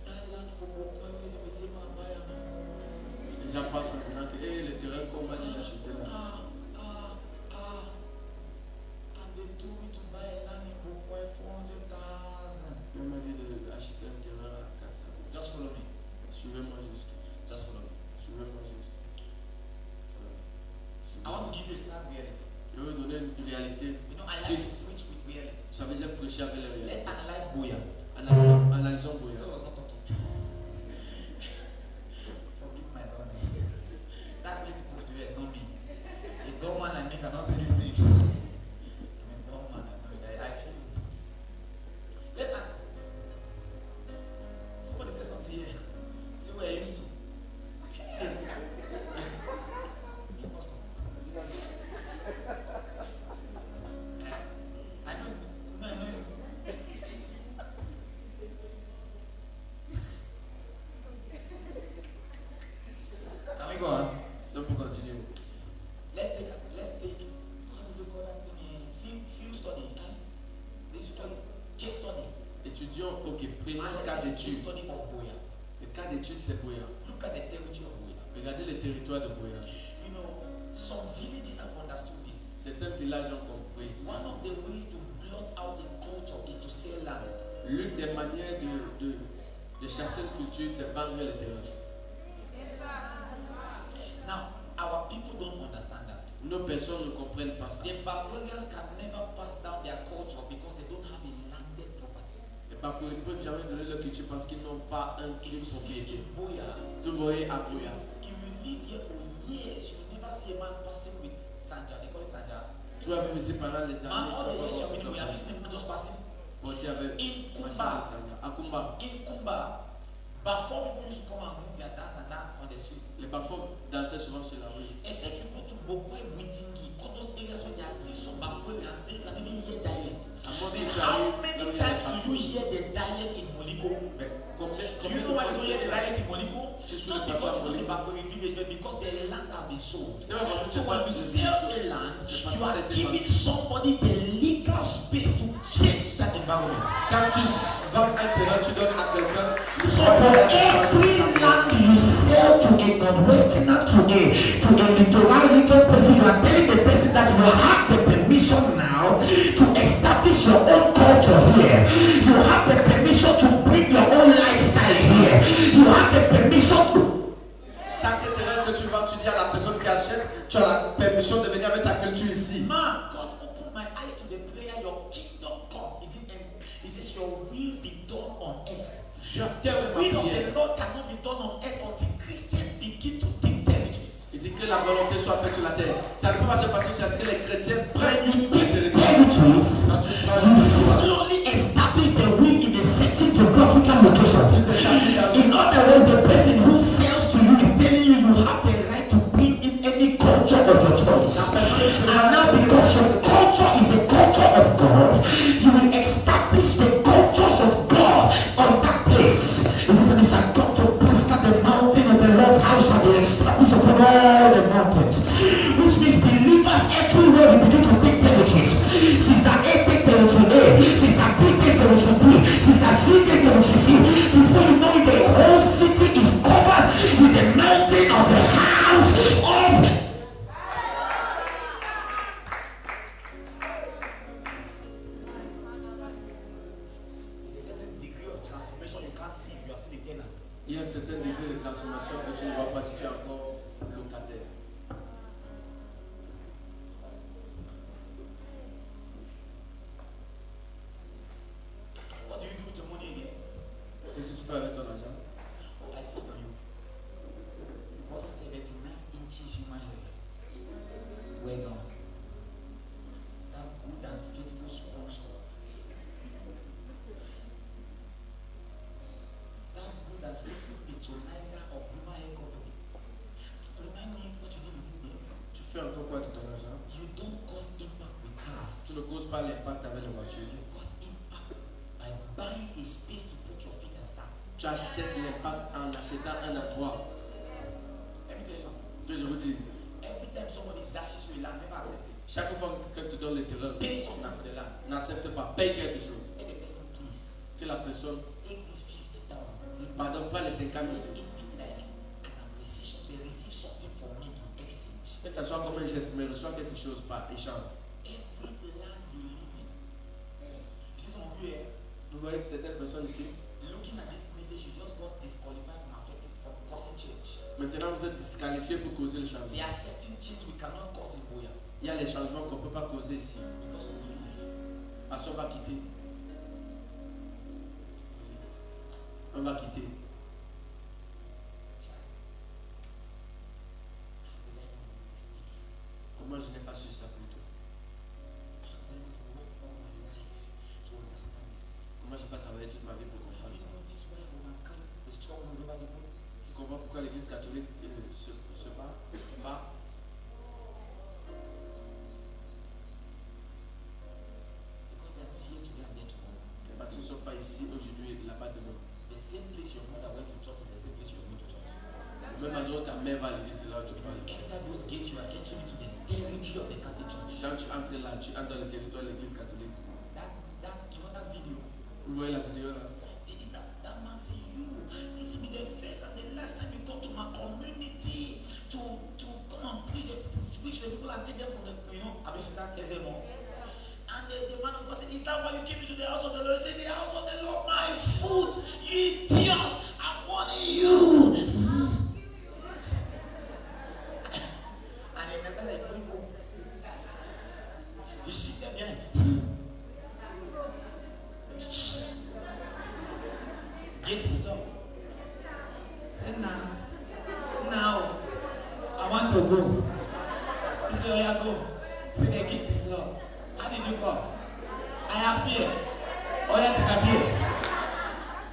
that land for Bokwa, we say, Les gens passent maintenant que le terrain qu'on m'a dit d'acheter là. And they told me to buy a land in Bokwa 400,000. On m'a dit d'acheter un terrain à 400. Just follow me. Suivez-moi juste. Just follow me. Suivez-moi juste. I want to give you a sad reality. Je vais vous donner une réalité. You know, I like to preach with reality. Ça veut dire prêcher avec la Let's réalité. analyze Boya. Analysons Boya. God was not talking. Forgive my wrongness. That's what people do, it's not me. A dumb man like me cannot say these things. I'm a dumb man, I know it. I feel it. Somebody say something here. See where I used to. Impossible. I know. No. Can we go on? Ça peut continuer. Let's take how do we call that thing? Field study. This study, case study. Étudions, ok, prenons And le let's cas take the case d'étude. study of Boya. Le cas d'étude, c'est Boya. Look at the territory of Boya. Regardez le territoire de Boya. You know, some villages have understood this. Certains villages ont compris. One of the ways to blot out a culture is to sell land. L'une des manières de chasser une culture, c'est vendre le terrain. Now, our people don't understand that. Nos personnes ne comprennent pas ça. The barbarians can never pass down their culture because they don't have a landed property. Et par contre, ils ne peuvent jamais donner leur culture parce qu'ils n'ont pas une If you see propriété. in Boya, Vous voyez à Boya. if you live here for years, you will never see a man passing with Sanja. They call it Sanja. Tu vas vivre ici pendant les Man, années. all the years you've been here, have you seen people just passing? Porté avec In Machine Kumba, Sanya. À Kumba, in Kumba, before people used to come and move their dance and dance on the street. les parfois dansaient souvent sur la rue. Except you go to Bokwe, Buitingi, all those areas where there are still some Bakwarians, they can even hear dialect. Moi, si Then tu how arrives, many là où il y a times les do you hear the dialect in Moliko? Mais combien Do you know why you don't hear the dialect in Moliko? C'est sur Not le because papa of the Bakwari village, but because the land has been sold. C'est vrai, parce que So c'est when pas you le- sell a land, le you are passé, giving somebody the legal space to change that environment. Quand tu vends un terrain, tu donnes à quelqu'un le So droit for de every land you sell to a non-westerner to a littoral region person, you are telling the person that you have the permission now to establish your own culture here. You have the permission to bring your own lifestyle here. You have the permission to... Chaque terrain que tu vends, tu dis à la personne qui achète, tu as la permission de venir avec ta culture ici. Man, God opened my eyes to the prayer, your kingdom come. It didn't end. He says, your will be done on earth. The will of the Lord cannot be done on earth until Christians begin to take territories. Il dit que la volonté soit faite sur la terre. Ça ne peut pas se passer jusqu'à ce que les chrétiens prennent When you une take territoire. territories, Quand tu prends you une territoire, slowly establish the will in a certain geographical location. In other words, the person who sells to you is telling you you have the right to bring in any culture of your choice. And now because your culture is the culture of God, you will establish the cultures of God on that place. It says, and it shall come to pass that the mountain of the Lord's house shall be established upon all the mountains. Which means believers everywhere will begin to take territories. Sister A take territory A, Sister B takes territory B, Sister C takes territory C. Before you know it, the whole city is covered with the mountain of the house of... There's a certain degree of transformation you can't see if you are still a tenant. il y a un certain degré de transformation que tu ne vois pas si tu es encore locataire. What do you do with your money again? Qu'est-ce que tu fais avec ton argent? Oh, I see on you. You got 79 inches human hair. Well done. That good and faithful sponsor. That good and faithful patronizer of human hair company. Remind me what you did with him there. Tu fais encore quoi de ton argent? You don't cause impact with cars. Tu ne causes pas l'impact avec les voitures. You cause impact by buying a space to put your feet and start. Tu achètes l'impact en achetant un endroit. Let me tell you something. Que je vous dis, Every time somebody dashes you a land, never accept it. chaque fois que quelqu'un te donne le terrain, Pay something for the land. N'accepte pas. Paye quelque chose. Let the person please Que la personne, take this 50,000. pardon, pas les 50 000. Let it be like an appreciation. They receive something from me in exchange. Que ça soit comme un geste, mais reçoit quelque chose par échange. Every land you live in. You see some of you here Vous voyez que certaines personnes ici, looking at this message, you just got disqualified from causing change. maintenant vous êtes disqualifiés pour causer le There changement. are certain change we cannot cause in Boya Il y a les changements qu'on ne peut pas causer ici. because we believe. Parce qu'on va quitter. On va quitter. Comment je n'ai pas su ça plus tôt? Comment je n'ai pas travaillé toute ma vie pour comprendre ça? Tu comprends pourquoi l'église catholique se bat? Parce qu'ils ne sont pas ici aujourd'hui et là-bas demain. The same place your mother went to church is the same place you're going to church. Même endroit où ta mère va à l'église, c'est là où tu vas. Enter those gates, you are entering into the territory of the Catholic Church. Quand tu entres là, tu entres dans le territoire de l'église catholique. That video. Vous voyez la vidéo là? That man say, this will be the first and the last time you come to my community to come and preach the people and take them from the, have you seen that Ezemo? And the man of God said, is that why you came into the house of the Lord? He said, the house of the Lord, my foot, you idiot, I'm warning you. And he remember like going home. You sit there behind. Gate is locked. Say now, I want to go. He said, oh yeah, go. Say the gate is locked. How did you come? I appear. Oh yeah, disappear.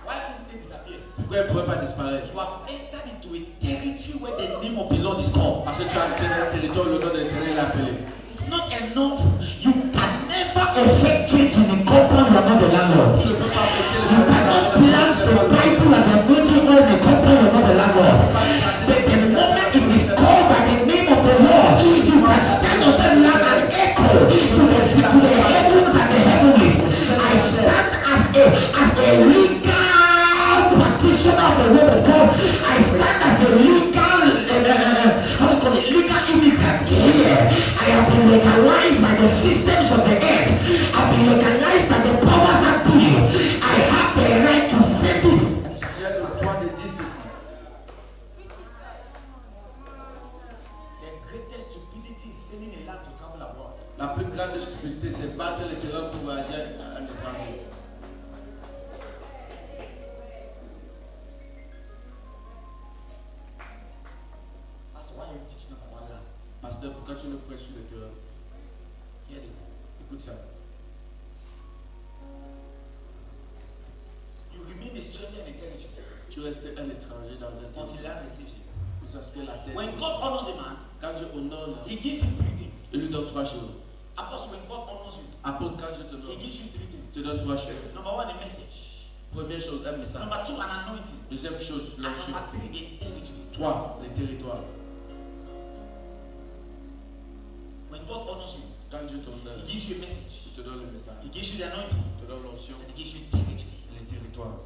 Why couldn't they disappear? Pourquoi ils ne pouvaient pas disparaître? You have entered into a territory where the name of the Lord is called. Parce que tu as entré dans un territoire où le nom de l'Éternel est appelé. It's not enough. You can never effect change in a compound you are not the landlord. Tu ne peux pas affecter le You cannot plant the Bible and the anointing oil in a compound you are not the landlord. But the moment it is called by the name of the Lord, you can stand on the land and echo to the heavens and the heavenlies. I stand as a legal practitioner of the word of God. I stand as a legal, legal immigrant here. I have been legalized by the systems of the earth. I've been legalized by the powers that be. I have the right to say this. J'ai le droit de dire ceci. The greatest stupidity is selling a land to travel abroad. La plus grande stupidité, c'est battre le terrain pour voyager à l'étranger. Pastor, why are you teaching us about land? Pasteur, pourquoi tu nous prêches sur le terrain? Hear this. Écoute ça. You remain a stranger in a territory Tu restes un étranger dans un until territoire. land receives you. Jusqu'à ce que la terre. When God honors a man, Quand Dieu honore, He gives him three things. il lui donne trois choses. Apostle, when God honors you, Apôtre, quand Dieu te He donne, gives you three things. il te donne trois choses. Number one, a message. Première chose, un message. Number two, an anointing. Deuxième chose, And l'onction. number three, a territory. Trois, les territoires. When God honors you, Quand Dieu t'honore, He gives you a message. il te donne le message. He gives you the anointing. Il te donne l'onction, And He gives you territory. les territoires.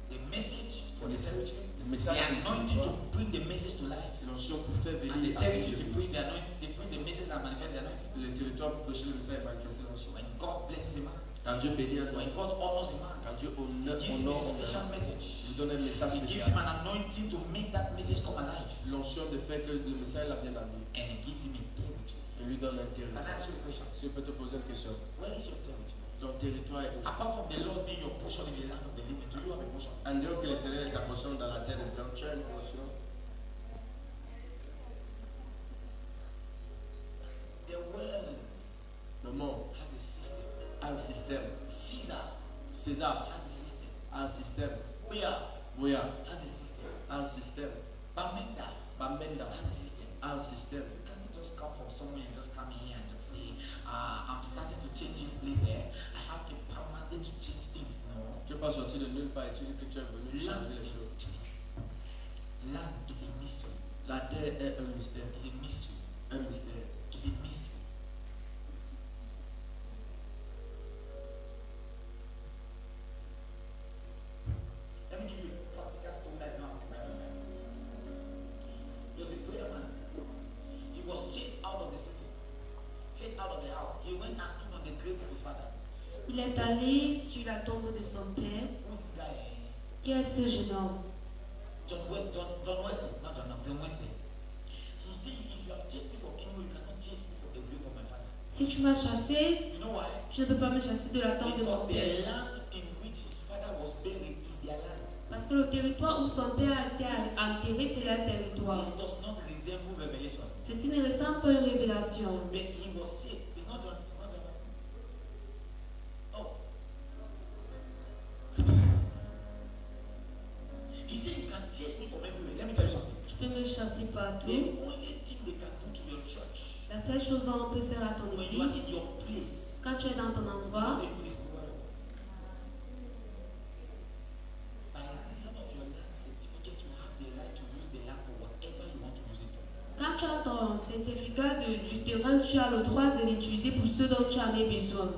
The message for the Le territory. message, The anointing to bring the message to life. l'onction pour faire And the venir à territory to Dieu. preach the anointing. They preach the message and manifest the anointing. Les territoires pour prêcher le message et manifester l'onction. When God blesses a man, Quand Dieu bénit un when homme, God honors a man, quand Dieu He honore, gives him a special il message. donne un message He gives spécial. him an anointing to make that message come alive. L'onction de faire que le message l'a bien amené. And He gives him a territory. Il lui donne un Can I territoire. ask you a question? Si je peux te poser une question. Where is your territory? Ton territoire est où? Apart from the Lord being your portion in the land of the living, do you have a portion? En dehors que l'Éternel est ta portion dans la terre de blanc, tu as une portion. The world Le monde has a system. a un système. Caesar César has a system. a un système. Boya Bouya has a system. a un système. Bamenda Bamenda has a system. a un système. You can't just come from somewhere and just come here and just say, I'm starting to change this place here. I have a power mandate to change things. No. Tu ne peux pas sortir de nulle part et tu dis que tu es venu changer les choses. Land is a mystery. La terre est un mystère. It's a mystery. Un mystère. It's a mystery. Il est allé sur la tombe de son père. Who's this guy? Qui est ce jeune homme? John Wesley, not John Wesley. He said, if you have chased me from anywhere, you cannot chase me from the grave of my father. Si tu m'as chassé, You know why? je ne peux pas me chasser de la tombe de mon Because père. the land in which his father was buried is their land. Parce que le territoire où son père a été enterré, c'est leur territoire. This does not resemble revelation. Ceci ne ressemble pas à une révélation. But he was still. It's not John. Oh. He said you can chase me from everywhere. Let me tell you something. Tu peux me chasser partout. The only thing they can do to your church La seule chose dont on peut faire à ton when you are in église, your place, quand tu es dans ton endroit, is over the works. By reason of your land certificate, you have the right to use the land for whatever you want to use it for. quand tu as ton certificat du terrain, tu as le droit de l'utiliser pour ce dont tu en as besoin.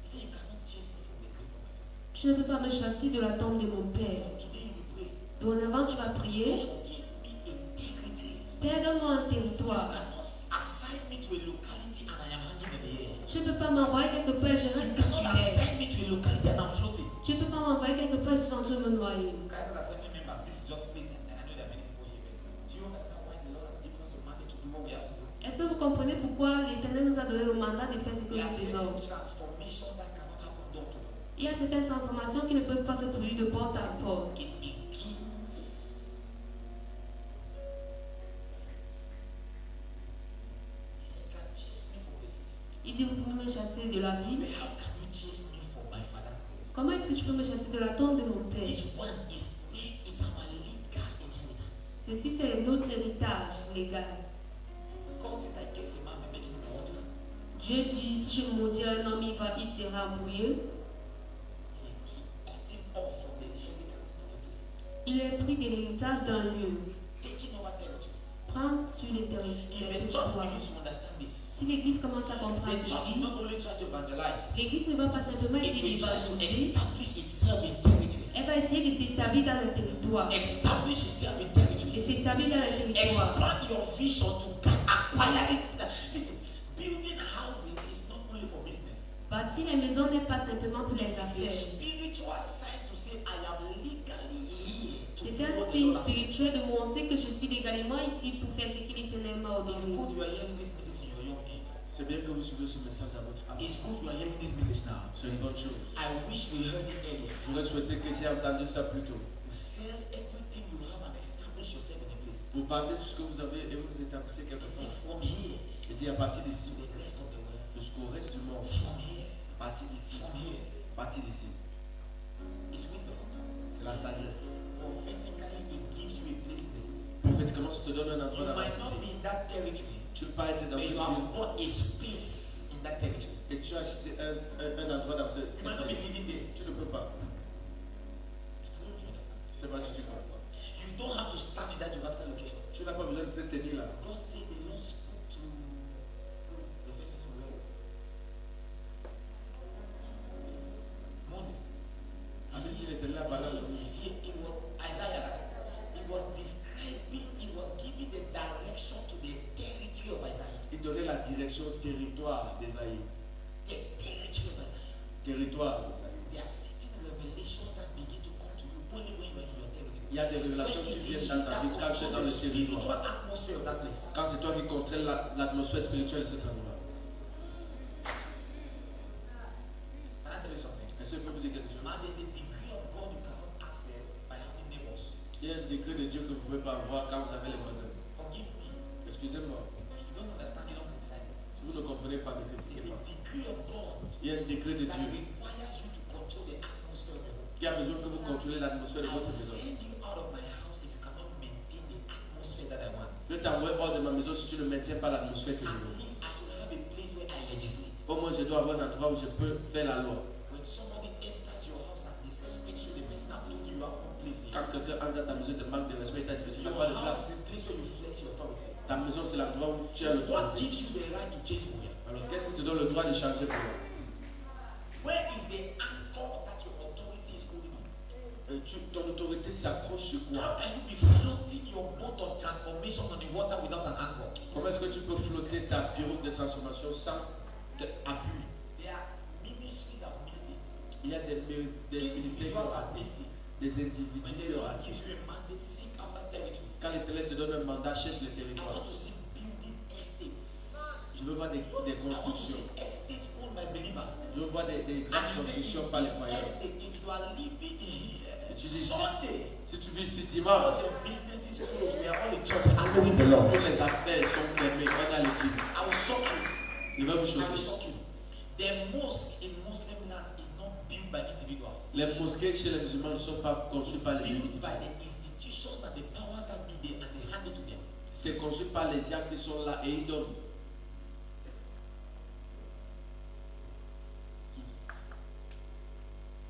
He said you cannot chase me from the grave of my father. Tu ne peux pas me chasser de la tombe de mon père. From today you will pray. Dorénavant, tu vas prier. God give me integrity. Père, donne-moi un You territoire. cannot assign me to a locality and I am hanging in the air. Tu ne peux pas m'envoyer quelque part et je You reste sur cannot l'air. assign me to a locality and I'm floating. Tu ne peux pas m'envoyer quelque part et je suis en train de me noyer. Guys and assembly members, this is just pleasing. And I know there are many people here. But do you understand why the Lord has given us a mandate to do what we have to do? Est-ce que vous comprenez pourquoi l'Éternel nous a donné le mandat de faire ce que There are nous faisons? certain transformations that cannot happen door to door. Il y a certaines transformations qui ne peuvent pas se produire de porte à porte. It begins. He said, "Can chase me from the city." Il dit, vous pouvez me chasser de la ville. But how can you chase me from my father's grave? Comment est-ce que tu peux me chasser de la tombe de mon père? This one is where it's our legal inheritance. Ceci, c'est notre héritage légal. God said, "I guess a man may make him water." Dieu dit, si je maudis un homme, il sera embrouillé. He cut him off from the inheritance of a place. Il est pris de l'héritage d'un lieu. Taking over territories. Prendre sur les If the church territoires. begins to understand this, Si l'Église commence à comprendre the church ceci, will not only try to evangelize, l'Église ne va pas simplement it essayer will try to d'évangéliser, establish itself in territories. elle va essayer de s'établir dans le territoire. Establish itself in De territories. s'établir dans le territoire. Expand your vision to acquire it. Listen, building houses is not only for business. Bâtir les maisons n'est pas simplement pour les It is a affaires. spiritual sign to say I am legally here. to C'est do un what the signe Lord has said. spirituel de montrer que je suis légalement ici pour faire ce qu'il l'Éternel m'a It's ordonné. good you are hearing this message in your young age. C'est bien que vous suivez ce message à votre âge. It's good you are hearing this message now. C'est une bonne chose. I wish we heard it earlier. J'aurais souhaité que j'ai entendu ça plus tôt. You sell everything you have and establish yourself in a place. Vous vendez tout ce que vous avez et vous établissez quelque He said, part. from here Et dit à partir d'ici, to the rest of the world. jusqu'au reste du monde. From here, À partir d'ici, from here. à partir d'ici. It's wisdom. C'est la sagesse. Prophetically, it gives you a place in the city. Prophétiquement, ça te donne un endroit You dans la might not cité. be in that territory, Tu ne peux pas être dans but une you have ville bought a space in that territory. et tu as acheté un endroit dans ce. You might not be living there. Tu ne peux pas. It's good to understand. C'est pas si tu comprends. You don't have to stand in that geographical location. Tu n'as pas besoin de te tenir là. God said the Lord spoke to the first person we read. Moses. Il dit qu'il était là pendant le It was Isaiah. It was describing, it was giving the direction to the territory of Isaiah. Il donnait la direction au territoire d'Esaïe. The territory of Isaiah. Territoire d'Esaïe. There are certain revelations that begin to come to you only when you are in your territory. Il y a des révélations qui When it viennent is dans you ta that vie quand tu es dans controls le the territoire. spiritual atmosphere of that place. Quand c'est toi qui contrôles l'atmosphère spirituelle de cet endroit. Can I tell you something? Est-ce que je peux vous dire quelque chose? Now there's a degree of God you cannot access by having neighbors. Il y a un degré de Dieu que vous ne pouvez pas avoir quand vous avez les voisins. Forgive me. Excusez-moi. If you don't understand, you don't criticize it. Si vous ne comprenez pas, ne There's critiquez a pas. degree of God Il y a un degré de that Dieu requires you to control the atmosphere of your home. qui a besoin que vous contrôlez l'atmosphère de I votre will maison. send you out of my house if you cannot maintain the atmosphere that I want. Je vais t'envoyer hors de ma maison si tu ne maintiens pas l'atmosphère que je At veux. least I should have a place where I legislate. Au moins, je dois avoir un endroit où je peux faire la loi. When somebody enters your house and disrespects you, the person have told you you have no place here. Quand quelqu'un entre dans ta maison et te manque de respect, il t'a dit que tu n'as Your pas de house place. is a place where you flex your authority. Ta maison, c'est l'endroit où tu as So le what droit. gives you the right to change who you are? Alors, qu'est-ce qui te donne le droit de changer pour moi? Where is the anchor that your authority is holding on? Ton autorité s'accroche sur How quoi? can you be floating your boat of transformation on the water without an anchor? Comment est-ce que tu peux flotter ta pirogue de transformation sans appui. There are ministries have missed it. Il y a des ministères qui Individuals ont have raté, missed it. des When individus the qui ont Lord raté. gives you a mandate, seek after territories. Quand l'Éternel te donne un mandat, cherche le I territoire. want to see building estates. Je veux voir des I want to constructions. see estates owned by believers. Je veux voir des And grandes you say, constructions in par les this croyants. estate, if you are living here, Et tu dis, Sunday, si tu vis ici all dimanche, the businesses closed. We are all in church hallowing the Lord. toutes les affaires sont fermées, on est à l'église. I will shock you. Je vais vous I will choquer. shock you. The mosque in Muslim lands is not built by individuals. Les mosquées chez les musulmans ne sont pas conçues par les Built individus. by the institutions and the powers that be there, and they hand it to them. C'est conçu par les gens qui sont là et ils donnent.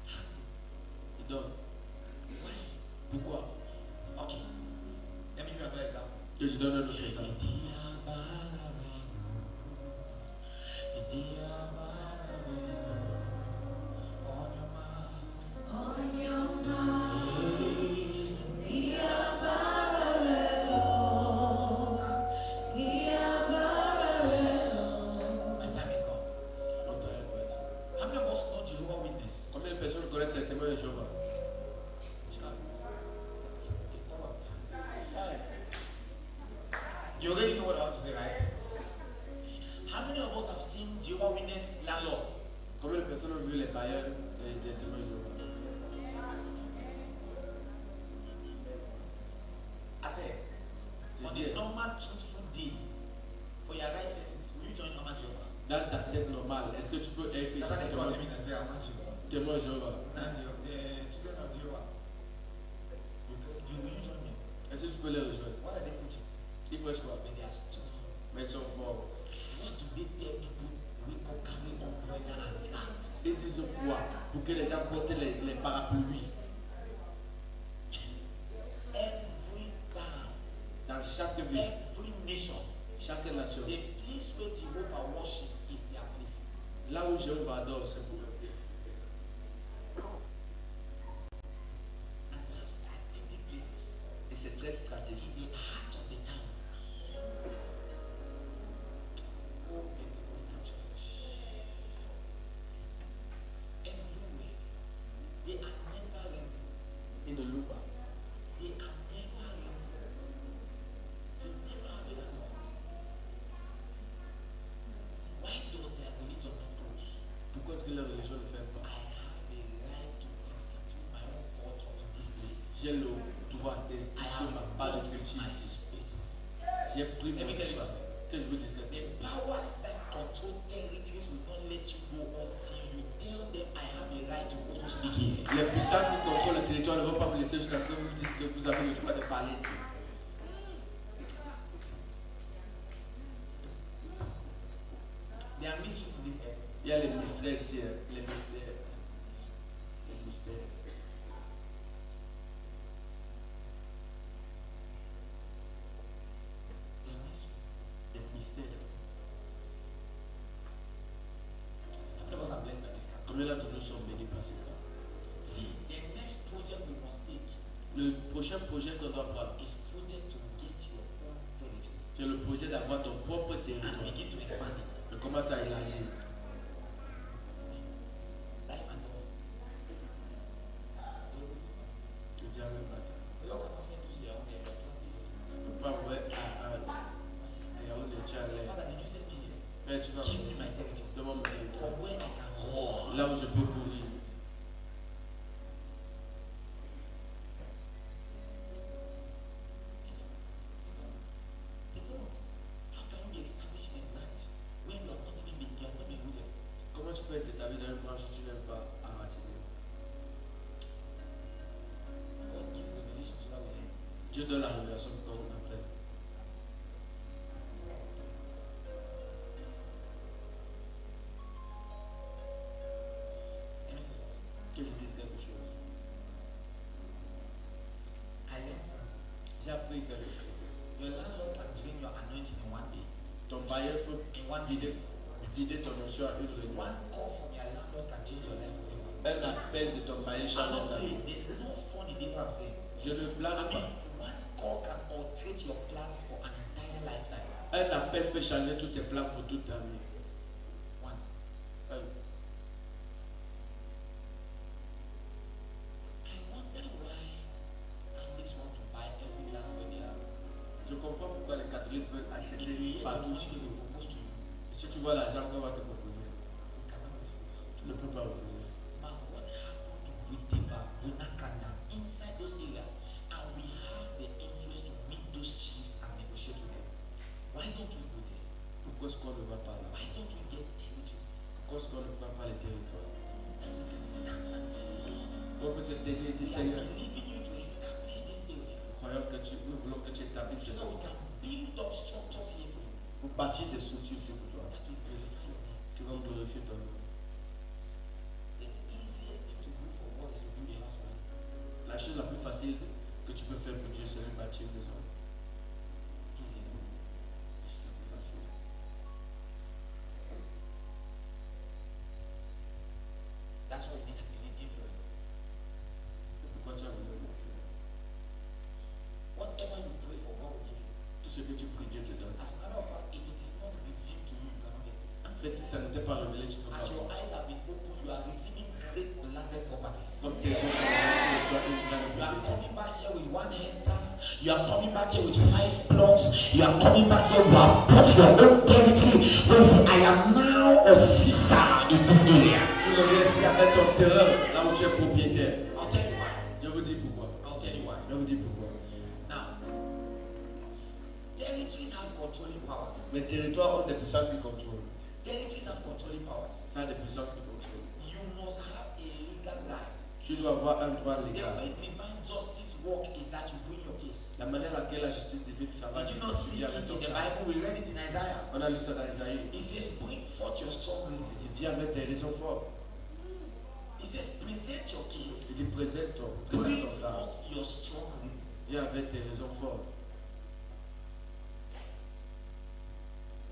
Hands it. Ils donnent. Why? Pourquoi? Okay. Let me give you another example. Que je donne un autre exemple. My time is gone. How many of us know Jehovah's Witness? Combien de personnes connaissent les témoins de Jéhovah? You already know what I want to say, right? How many of us have seen Jehovah's Witness landlord? Combien de personnes ont vu les bailleurs des témoins de Jéhovah? I said, on a normal truthful day for your licenses, will you join Normal Jehovah? Dans ta tête normale, est-ce que tu peux être That's what they call them in Nigeria, Normal Jehovah. témoin de Jéhovah? The children of Jehovah. Will you join me? Est-ce que tu peux les rejoindre? What are they preaching? Ils prêchent quoi? When they are strong. Mais ils sont forts. What do they tell people? We can carry umbrella and tags. Ils disent quoi? Pour que les gens portent les parapluies. Every town, Dans chaque ville, every nation, chaque nation. the place where Jehovah worship is their place. Là où Jéhovah adore, c'est pour eux. And they have strategic places. Et c'est très stratégique. The heart of the town. Oh, Pentecostal church. Everywhere. They are never renting. Ils ne louent pas. They are never renting. They never have it at all. Why does their religion not close? Pourquoi est-ce que leur religion ne fait I pas? have a right to institute my own culture in this place. J'ai le droit I d'instituer have ma part de bought culture my ici. space. J'ai pris Let mon me tell you espace. something. Que je vous dise quelque The chose. powers that control territories will not let you go until you tell them I have a right to also speak here. Les puissances qui contrôlent le territoire ne vont pas vous laisser jusqu'à ce que vous dites que vous avez le droit de parler ici. There are mysteries in this area. Il y a les mystères ici, hein. Les mystères. Les mystères. There are mysteries. Les mystères. How many of us are blessed by this kind? Combien d'entre nous sont bénis par ce cas? See, the next project we must take Le prochain projet qu'on doit prendre, is project to get your own territory c'est le projet d'avoir ton propre and territoire. begin to expand it. Et commence à élargir. Life and all. Le diable est battu. The Lord cannot send you to your own area. On ne peut pas envoyer à Yaoundé, tu as l'air. Father, did you send me here? Mais tu vas Give me my territory. demande mon territoire. From where I can roar. Là où je peux courir. They don't. How can you be established in a branch when you have not even been, you have not been rooted? Comment tu peux être établi dans une branche où tu n'es pas enraciné? God gives revelation to that way. Dieu donne la révélation pour qu'on apprenne. Let me say something. Que je dise quelque chose. I learned something. J'ai appris quelque chose. Your landlord can drain your anointing in one day. Ton bailleur peut In one vider, minute. vider ton onction à une réunion. One call from your landlord can change your life forever. Un appel de ton bailleur I'm change not ta vie. playing. There's no fun in it, what I'm saying. Je ne I blâme mean, pas. one call can alterate your plans for an entire lifetime. Un appel peut changer tous tes plans pour toute ta vie. One. tu vois l'argent qu'on va te proposer, You cannot refuse. tu ne peux pas refuser. But what happened to Witiva, Bunakana, inside those areas? And we have the influence to meet those chiefs and negotiate with them. Why don't we go there? Pourquoi est-ce qu'on ne va pas là? Why don't we get territories? Pourquoi est-ce qu'on ne prend pas les territoires? That we can stand and say, Lord, On peut se tenir et dire, we are Seigneur, believing you to establish this area. nous voulons que tu établisses So cette that we œuvre. can build up structures here for you. Pour bâtir des structures ici pour toi. That will glorify your name. Qui vont glorifier ton nom. The easiest thing to do for God is to build a house for him. La chose la plus facile que tu peux faire pour Dieu, c'est de bâtir une maison. Easiest. La chose la plus facile. That's why we need influence. C'est pourquoi tu as besoin de l'influence. Whatever you pray for, God will give you. Tout ce que tu pries, Dieu te donne. As a matter of fact, if it is not revealed to you, you cannot get it. En fait, si ça ne t'est pas révélé, tu ne peux pas As your voir. eyes have been opened, you are receiving great landed properties. Comme tes yeux sont ouverts, tu reçois une grande You are propriété. coming back here with 1 hectare. You are coming back here with 5 plots. You are coming back here with What's your own territory? Where you say, I am now official in this area. Tu reviens ici avec ton terrain, là où tu es propriétaire. I'll tell you why. Je vous dis pourquoi. I'll tell you why. Je vous dis pourquoi. Now, territories have controlling powers. Mes territoires ont des puissances qui contrôlent. Territories have controlling powers. Ça a des puissances qui contrôlent. You must have a legal right. Tu dois avoir un droit The légal. way divine justice work is that you bring your case. La manière laquelle la justice divine travaille, Did c'est you not see de it avec ton in the cas. Bible? We read it in Isaiah. On a lu ça dans Isaïe. It says, bring forth your strong reason. Tu viens avec tes raisons fortes. It says, present your Tu case. dis présente ton Bring cas. forth your strong reason. Viens avec tes raisons fortes.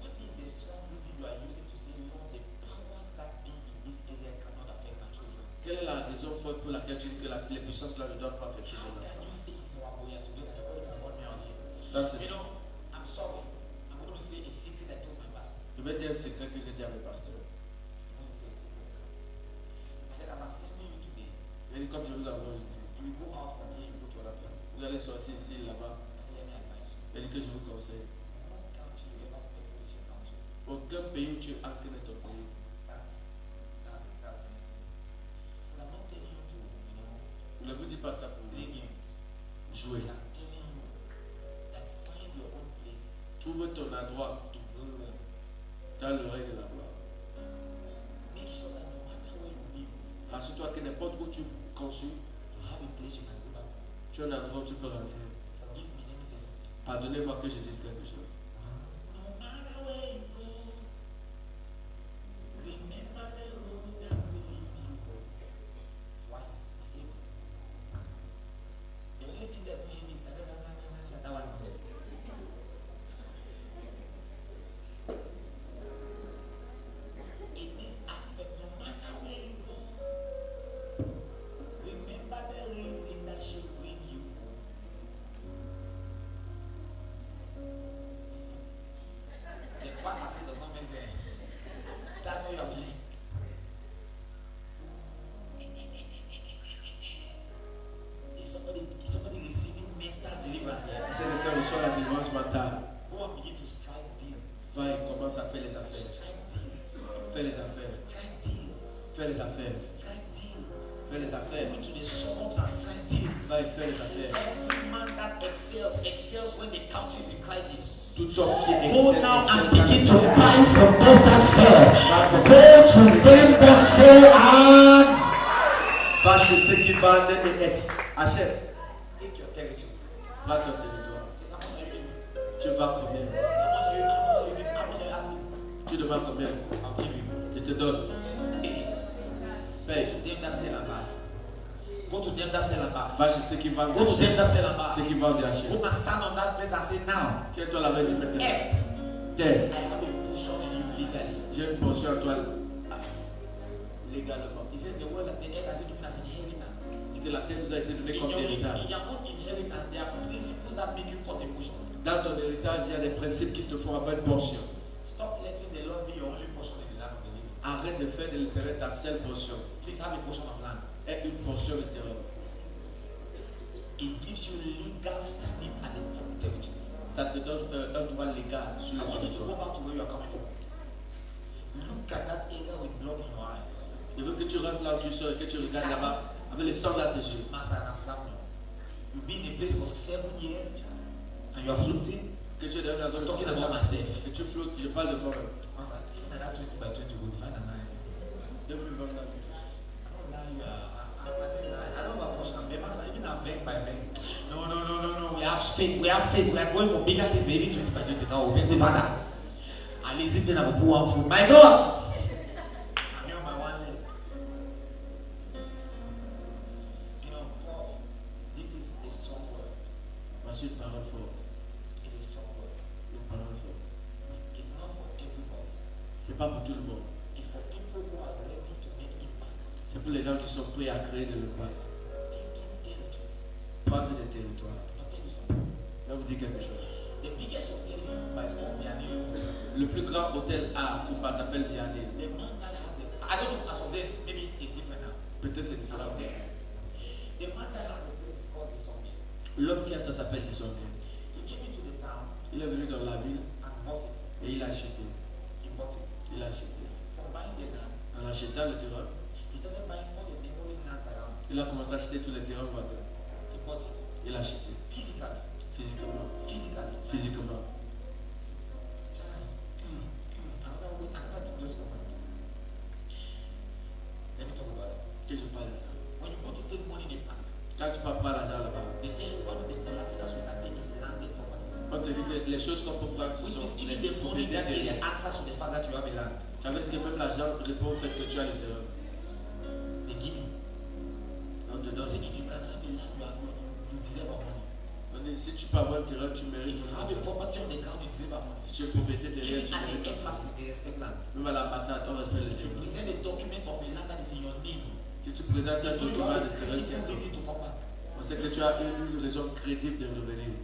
What is the strong reason you are using to say, Lord, the powers that be in this area cannot affect my children? Quelle est la raison forte pour laquelle tu dis que les puissances là ne doivent pas affecter How les can enfants? you say it's our boy together? Nobody can hold me on here. Ça, c'est- You know, I'm sorry. I'm going to say a secret I told my pastor. Je vais dire un secret que j'ai dit à mes pasteurs. I'm going to say a secret. I said, as I'm sending you today, J'ai dit, comme je vous avais dit, you will go out from here, you go to other places. vous allez sortir ici, là-bas. I said, let me advise you. J'ai dit que je vous conseille. No country you ever step foot in your country. Aucun pays où tu es ancré dans ton pays. Exactly. That's the stuff. So I'm not telling you to, Je ne vous dis pas ça pour play games. jouer. I'm telling you that find your own place Trouve ton endroit in glory realm. dans le règne de la gloire. Make sure that no matter where you live, Assure-toi que n'importe où tu conçus, you have a place you can go back to. tu as un endroit où tu peux rentrer. Forgive me, let me say something. Pardonnez-moi que je dise quelque chose. No matter where you go, remember the road that will lead you. It's wise. It's able. The only thing that made me is that was it. In this aspect, no matter where you go, remember the reason that should bring you home. The part I said does not make sense. That's what you are feeling. Is somebody receiving mental deliverance here? C'est le cas reçoit la délivrance mentale. Go and begin to strike deals. Va et commence à faire les affaires. Strike deals. Fais les affaires. Strike deals. Fais les affaires. Strike deals. Fais les affaires. Go into the suburbs and strike deals. Va et fais les affaires. Every man that excels when the country is in crisis. Tout homme qui Go excelle, now and excelle begin dans to le buy from those that sell. Go to them that sell and Va chez ceux qui vendent et achète. Take your territory. Va ton territoire. Says, how much are you giving? Tu vas combien? How much are you asking? Tu demandes combien? I'll give you. Je te donne. Pay it. Paye. To them that sell and buy. Go to them that sell and buy. Va chez ceux qui vendent Go to them et that sell and buy. ceux qui vendent et achètent. Go and stand on that place and say, now, Tiens-toi la main du maître. Earth, Terre, I have a portion in you legally. j'ai une portion à toi légalement. He says the word that the earth has been given as inheritance. Dis que la terre nous a été donnée In comme héritage. your own inheritance, there are principles that make you cut a portion. Dans ton héritage, il y a des principes qui te font avoir une portion. Stop letting the Lord be your only portion in the land of the living. Arrête de faire de l'éternel ta seule portion. Please have a portion of land. Aie une portion de terrain. It gives you legal standing and a full territory. Ça te donne un droit légal sur I le want you to go territoire. back to where you are coming from. Look at that area with blood in your eyes. Je veux que tu rentres là où tu sors et que tu regardes là-bas avec le sang dans tes yeux. You've been in a place for 7 years and you are floating. Que tu es dans le Talking temps about myself. et tu flottes, je parle de moi-même. Master, even at that 20 by 20, you would find an eye. Je veux me vendre. I don't lie, I don't have a question. Master, even at vein by vein. No. We have faith. We are going for bigger things, maybe 20 by 20. Now, we say, Father, at least it then I will put one foot. My God! I'm here on my one leg. You know, Paul, this is a strong word. Voici une parole forte. It's a strong word. Une parole forte. It's not for everybody. C'est pas pour tout le monde. It's for people who are ready to make impact. C'est pour les gens qui sont prêts à créer de l'impact. Taking territories. Prendre des territoires. I'll tell you something. Je vais vous dire quelque chose. The biggest hotel in Mumbai is called Vianney. Le plus grand hôtel à Kumba s'appelle Vianney. The man that has the, I don't know, as of then, maybe it's different now. Peut-être c'est As différent. of then, the man that has the place is called the Sunday. L'homme qui a ça s'appelle Disonné. He came into the town Il est venu dans la ville and bought it. et il a acheté. He bought it. Il a acheté. From buying the land, En achetant le terrain, he started buying all the neighboring lands around. il a commencé à acheter tous les terrains voisins. He bought it. Il a acheté. Physically. Physiquement. Physically. Physiquement. Another thing just comment. Let me talk about it. Que je parle de ça. When you go to take money in a bank, Quand tu vas prendre l'argent là-bas, they tell you one of the collaterals you can take is landed property. on te dit que les choses qu'on peut prendre, ce Which sont means les even the money propriétés that is terriens. the answers to the fact that you have a land, Ça veut dire que même l'argent répond au fait que tu as le terrain. they give you. On te They donne. say if you can have a land, you deserve our money. On dit, si tu peux avoir un terrain, tu If mérites. you have a property on the ground, you deserve our money. Si tu es propriété terrienne, Even tu at the mérites. embassy, they respect land. Même à l'ambassade, on respecte les If you terrains. present a document of a land that is in your name, Si tu présentes un you know you document have de a terrain, credible reason to come back. on sait que tu as une raison crédible de revenir.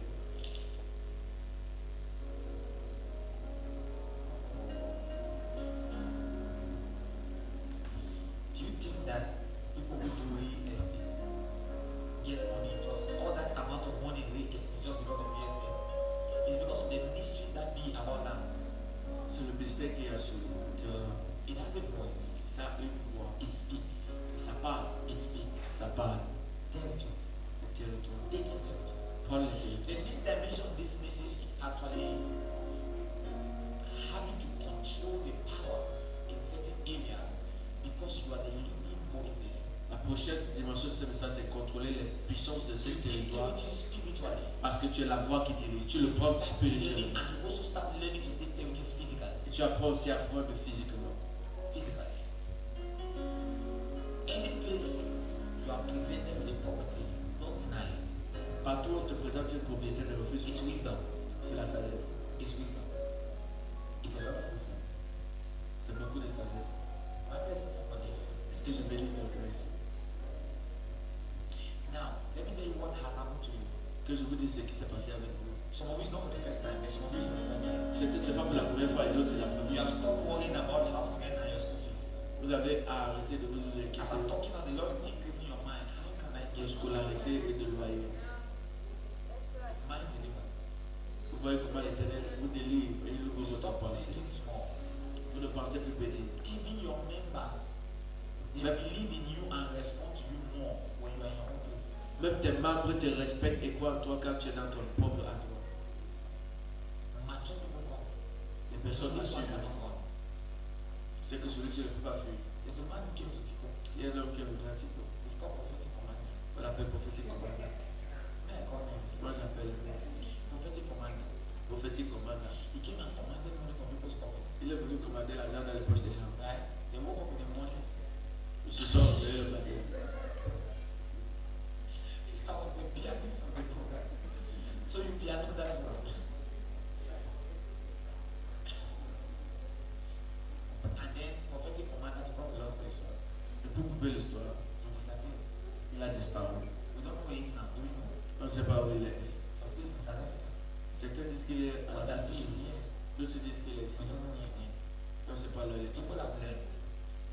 Do you think that people who do real estate get money just all that amount of money in real estate just because of real estate? It's because of the mysteries that be about lands. C'est le mystère qui est sur le terrain. It has a voice. Ça a une voix. It speaks. Ça parle. It speaks. Ça parle. Territories. Le territoire. Taking territories. Prends le territoire. The next dimension of this message is actually having to control the powers in certain areas because you are the leading voice there. La prochaine dimension de ce message, c'est contrôler les puissances de ce You take territoire. territories spiritually. Parce que tu es la voix qui dirige. Tu le prends spirituellement. And you also start learning to take territories physically. Et tu apprends aussi à prendre physiquement. Physically. Any place you are presented with a property, don't deny it. Partout où on te présente une propriété de refus, It's wisdom. c'est la sagesse. It's wisdom. It's a lot of wisdom. C'est beaucoup de sagesse. My blessing somebody. Est-ce que je bénis quelqu'un ici? Now, let me tell you what has happened to you. Que je vous dise ce qui s'est passé avec vous. Some of you it's not for the first time, but some of you it's for the first time. C'est pas pour la première fois et l'autre c'est la You première. have stopped worrying about house rent and your school fees. Vous avez arrêté de vous As inquiéter I'm talking now, the Lord is increasing your mind. How can I de get scolarité et de loyer. It's mind deliverance. Vous voyez comment l'Éternel vous délivre et il ouvre You votre stop pensée. thinking small. Vous ne pensez plus petit. Even your members, they But- believe in you and respond to you more when you are in your own place. Même tes membres te respectent et croient en toi quand tu es dans ton propre endroit. Mature people come. Les personnes This one assurent cannot run. c'est que celui-ci ne peut pas fuir. There's a man who came to Tico. Il y a un homme qui est venu à Tico. It's called prophetic commandment. On l'appelle prophétique commandant. May I call names? Moi j'appelle Prophetic commandment. prophétique commandant. He came and commanded money from people's pockets. Il est venu commander l'argent dans les poches des gens. Right? They woke up in the morning. Ils se sont réveillés le matin. I was the pianist of the program. So you piano that well. And then prophetic commander to come the Lord to show. Et pour couper l'histoire, He disappeared. il a disparu. We don't know where he is now. Do we know? On ne sait pas où il est. Some say it's in South Africa. Certains disent qu'il est à la Others say Afrique. it's here. D'autres disent qu'il est ici. We don't know where he went. On ne sait pas là où il est. People have learned.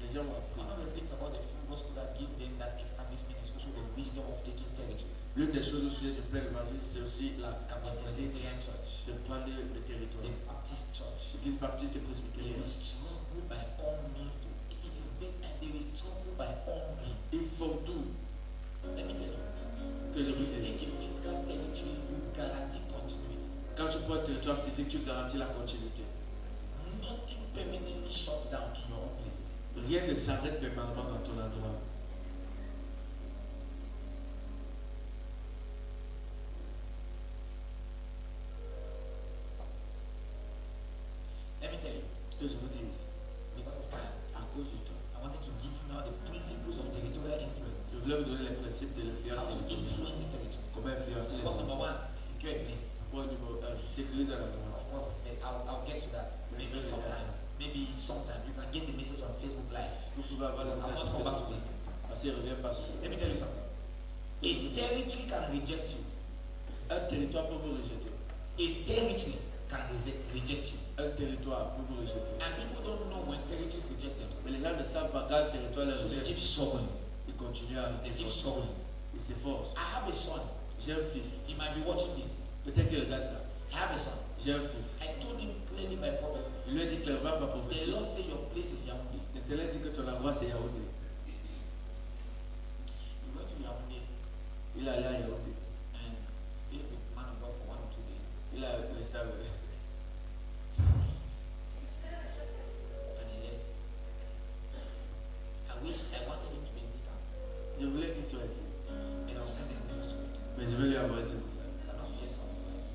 Les gens vont One apprendre. of the things about the full gospel that give them that establishment is also the wisdom of taking territories. L'une des choses au sujet du plein évangile, c'est aussi la capacité Presbyterian Church, de prendre le territoire. the Baptist Church. L'église baptiste et There presbytérienne. is struggle by all means to it is big and there is struggle by all means. Ils font tout Let me tell you, que je vous you dis. take a physical territory, you guarantee continuity. Quand tu prends un territoire physique, tu garantis la continuité. Nothing permanently shuts down in your own place. Rien ne s'arrête permanemment dans ton endroit. Let me tell you, Que je vous dis, because of time, à cause du temps, I wanted to give you now the principles of territorial je influence. voulais vous donner les principes de How l'influence to territoriale. influence the territory. Comment influencer les Because autres. number one, secure a place. Point numéro 1, sécuriser l'endroit. Of course, I'll get to that. Maybe sometime. Maybe sometime. You can get the message on Facebook Live. Vous pouvez avoir la I want to come back to this. Parce qu'il ne revient pas sur ça. Let me tell you something. A territory can reject you. Un territoire peut vous rejeter. A territory can reject you. Un territoire peut vous rejeter. And people don't know when territories reject them. Mais les gens ne savent pas quand le territoire les So they rejette. keep struggling. Ils continuent à They keep s'efforcer. struggling. Ils s'efforcent. I have a son. J'ai un fils. He might be watching this. Peut-être qu'il regarde ça. I have a son. J'ai un fils. I told him clearly by prophecy. Il lui a dit clairement par The prophétie. Lord say your place is Yaoundé. L'Éternel dit que ton endroit c'est Yaoundé. He went to Yaoundé Il est allé à Yaoundé. and stayed with man of God for 1 or 2 days. Il a resté avec eux. And he left. I wanted him to be in this camp. Je voulais qu'il soit ici. And I'll send this message to him. Mais je vais lui envoyer ce message. I cannot fear son's life.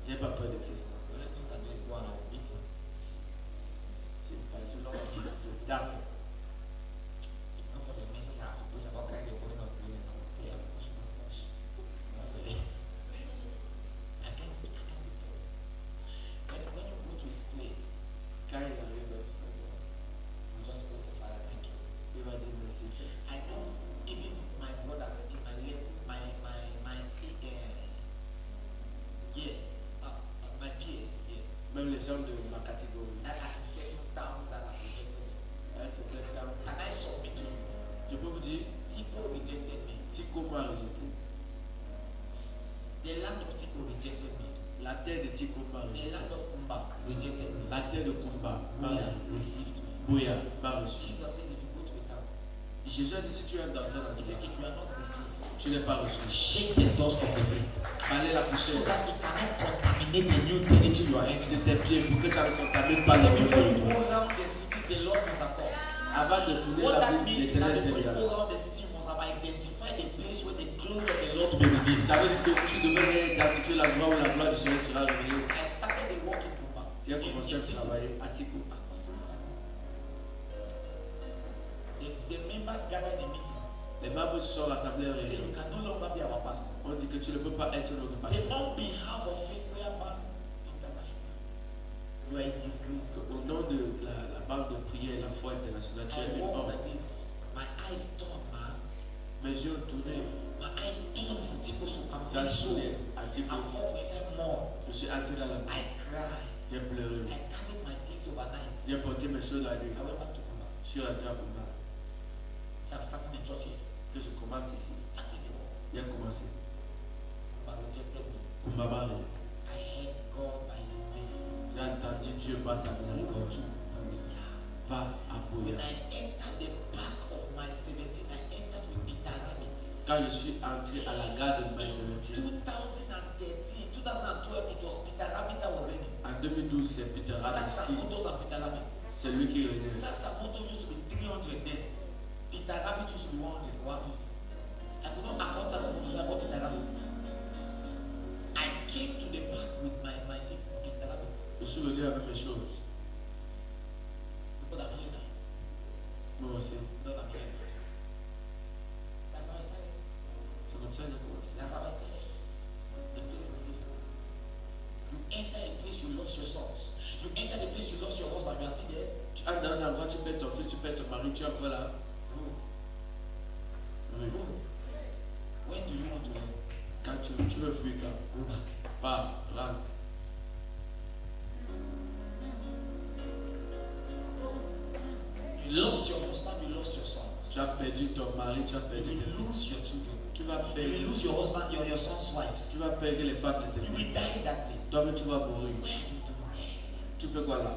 J'ai pas peur de Christ. The only thing I do is go and I'll beat him. C'est pas If you tout. don't want him to die. If not for the message I have to preach about carrying the burden of greatness, I will pray and push my push. Not really. I can't be scared. When you go to his place, Quand il arrive dans ce endroit, you just praise the Father, thank you. il va dire merci. I know even my brothers in my level, my peers, yes. Même les gens de ma catégorie. That are in certain towns that have rejected me. Hein, c'est peut-être là. Can I submit to you? Je peux vous dire, Tipo rejected me. Tico m'a rejeté. The land of Tipo rejected me. La terre de Tico m'a The rejeté. land of Kumba rejected me. La terre de Kumba m'a Bouya rejeté. received me. Bouya m'a reçu. Jesus says if you go to a town, Jésus a dit si tu es dans un he said endroit, if you are not received, tu n'es pas reçu. shake the dust of the faith Fallait la so poussière that it cannot contaminate the new territory you are entering. de tes pieds pour que ça ne contamine He pas said le before you territoire. go around the cities, the Lord must have come. Avant de tourner What la that ville, means is that l'Éternel before you viendra. go around the city, you must have identified the place where the glory of the Lord will be revealed. Ça veut dire que tu devrais identifier l'endroit où la gloire du Seigneur sera révélée. I started the work in Kumba. J'ai commencé à travailler à Tico. The members gathered in a meeting. Les membres sont rassemblés en They say réunion. you can no longer be our pastor. On dit que tu ne peux pas être notre Say pasteur. on behalf of Faith Prayer Band International, you are a disgrace. Au nom de la banque de prière et la foi internationale, tu es I une walk homme. like this. My eyes turn, man. Mes yeux ont tourné. My eyes turn for Tipo so I'm Ça a so. tourné à I Tico. fall for inside more. Je suis entré dans la I cry. J'ai pleuré. I carried my things overnight. J'ai porté mes choses la nuit. I went back to Kumba. Je suis rentré à Kumba. So I'm starting the church here. Que je commence ici. Starting the work. J'ai commencé. Kumba rejected me. Kumba m'a rejeté. I heard God by His mercy. J'ai entendu Dieu par sa Go miséricorde. to Bouya. Va à When Bouya. I entered the back of my 17, I entered with Peter Rabbits. Quand je suis entré à la gare de mai 17, 2013, 2012, it was Peter Rabbit that was reigning. en 2012, c'est Peter Rabbit Saxa qui, Motos and Peter Rabbit. c'est lui qui est revenu. Saxa Motos used to be 300 then. Peter Rabbit used to be 100, 150. I could not afford that, so I bought Peter Rabbit. I came to the back with my thing, Peter Rabbit. Je suis venu avec mes choses. People that are here now. Moi aussi. People that are here now. That's how I started. C'est comme ça que j'ai commencé. That's how I started. The place is safe. You enter a place you lost your sons. You enter the place you lost your husband, you are still there. Tu entres dans un endroit, tu perds ton fils, tu perds ton mari, tu es encore là. Good. Oui. Good. When do you want to leave? Quand tu veux fuir, quand Go back. pars, rentre. You lost your husband, you lost your son. Tu as perdu ton mari, tu as You perdu tes will fils. lose your children. Tu vas You will perdre, lose your husband, your son's wives. tu vas perdre les femmes de tes You will fils. die in that place. Toi-même, tu vas mourir. Where are you doing there? Tu fais quoi là?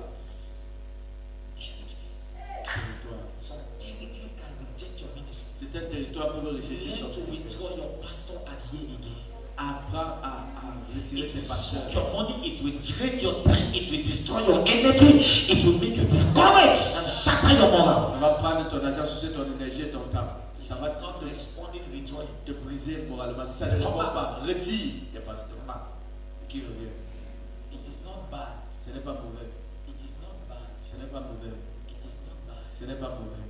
Territories. Territoire. Some territories can reject your ministry. C'est un territoire pour rejeter Learn ton to ministère. withdraw your pastor and here again. Apprends à retirer It tes will pasteurs. suck your money, it will drain your time, it will destroy your energy, it will make you discouraged and shatter your moral. Ça va prendre ton argent, sucer ton énergie et ton temps. Ça va Not responding, rejoining. te briser moralement. Si ça ne répond pas, retire tes pasteurs. Qui revient. It is not bad. Ce n'est pas mauvais. It is not bad. Ce n'est pas mauvais. It is not bad. Ce n'est pas mauvais.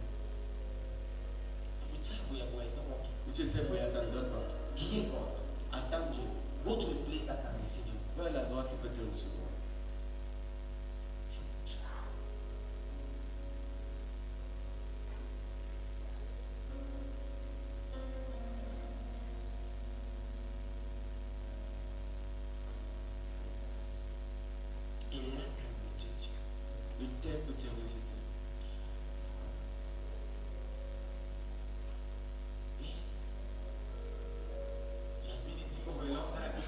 Every time we are it's not working. Tu sais, ça ne donne pas. Hear God. Attends Dieu. Go to a place that can receive you. Va à la droite qui peut te recevoir. A land can reject you. Une terre peut te rejeter. Yes. You have been in it for a long time.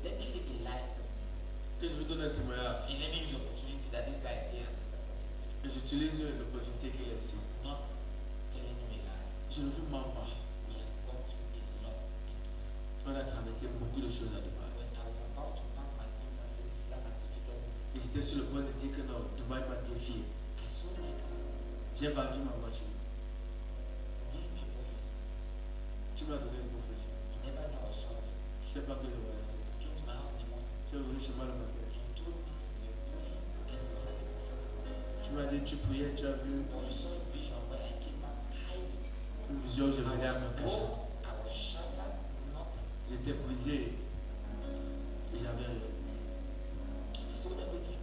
Let me take a life Que je vous donne un témoignage. and let me use the opportunity that this guy is here and sister Et j'utilise l'opportunité qu'il y a ici. not telling you a lie. Je ne vous mens pas. We have gone through a lot. On a traversé beaucoup de choses à Dubaï. When I was about to pack my things and say this land has defeated me, Et j'étais sur le point de dire que non, Dubaï m'a défié. I sold my car. J'ai vendu ma voiture. You gave me a prophecy. Tu m'as donné une prophétie. You never know I was traveling. Je ne sais pas que je vais. You came to my house in the morning. Tu es venu chez moi le matin. And you told me you were praying and you had a prophetic word. Tu m'as dit, tu priais, tu as vu Or you saw a vision where I came back hiding. une vision, je I venais à was me cacher. broke. I was shattered. Nothing. J'étais brisé. Et j'avais rien. I sold everything.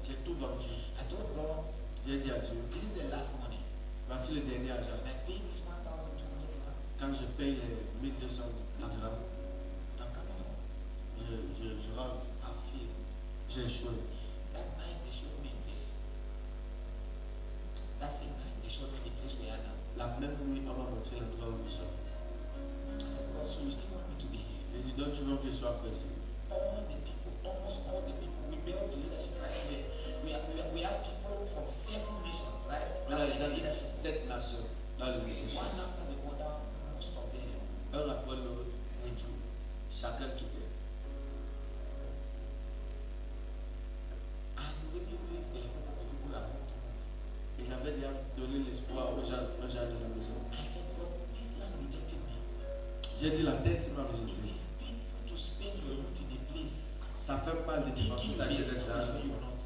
J'ai tout vendu. I told God, J'ai dit à Dieu, this is the last money. voici le dernier argent. When I pay this 1,200 rands, Quand je paye les 1200 dirhams, I'm coming home. je rentre. I feel. J'ai échoué. That night they showed me a place. That same night they showed me the place we are now. La même nuit, on m'a montré l'endroit où nous sommes. I said, God, so you still want me to be here? J'ai dit, donc tu veux que je sois pressé. All the people, almost all the people, we built the leadership right here. We have people from 7 nations, right? On a les gens de Leadership. 7 nations dans le leadership. One after the other, most of them Un après l'autre, withdrew. chacun quittait. And we really raised the hope of the people at home to move. Et j'avais déjà donné l'espoir aux gens de la maison. I said, God, this land rejected me. J'ai dit, la terre c'est ma It rejeté. is painful to spend your youth in a place Ça fait mal de thinking dépenser ta you jeunesse là. are not.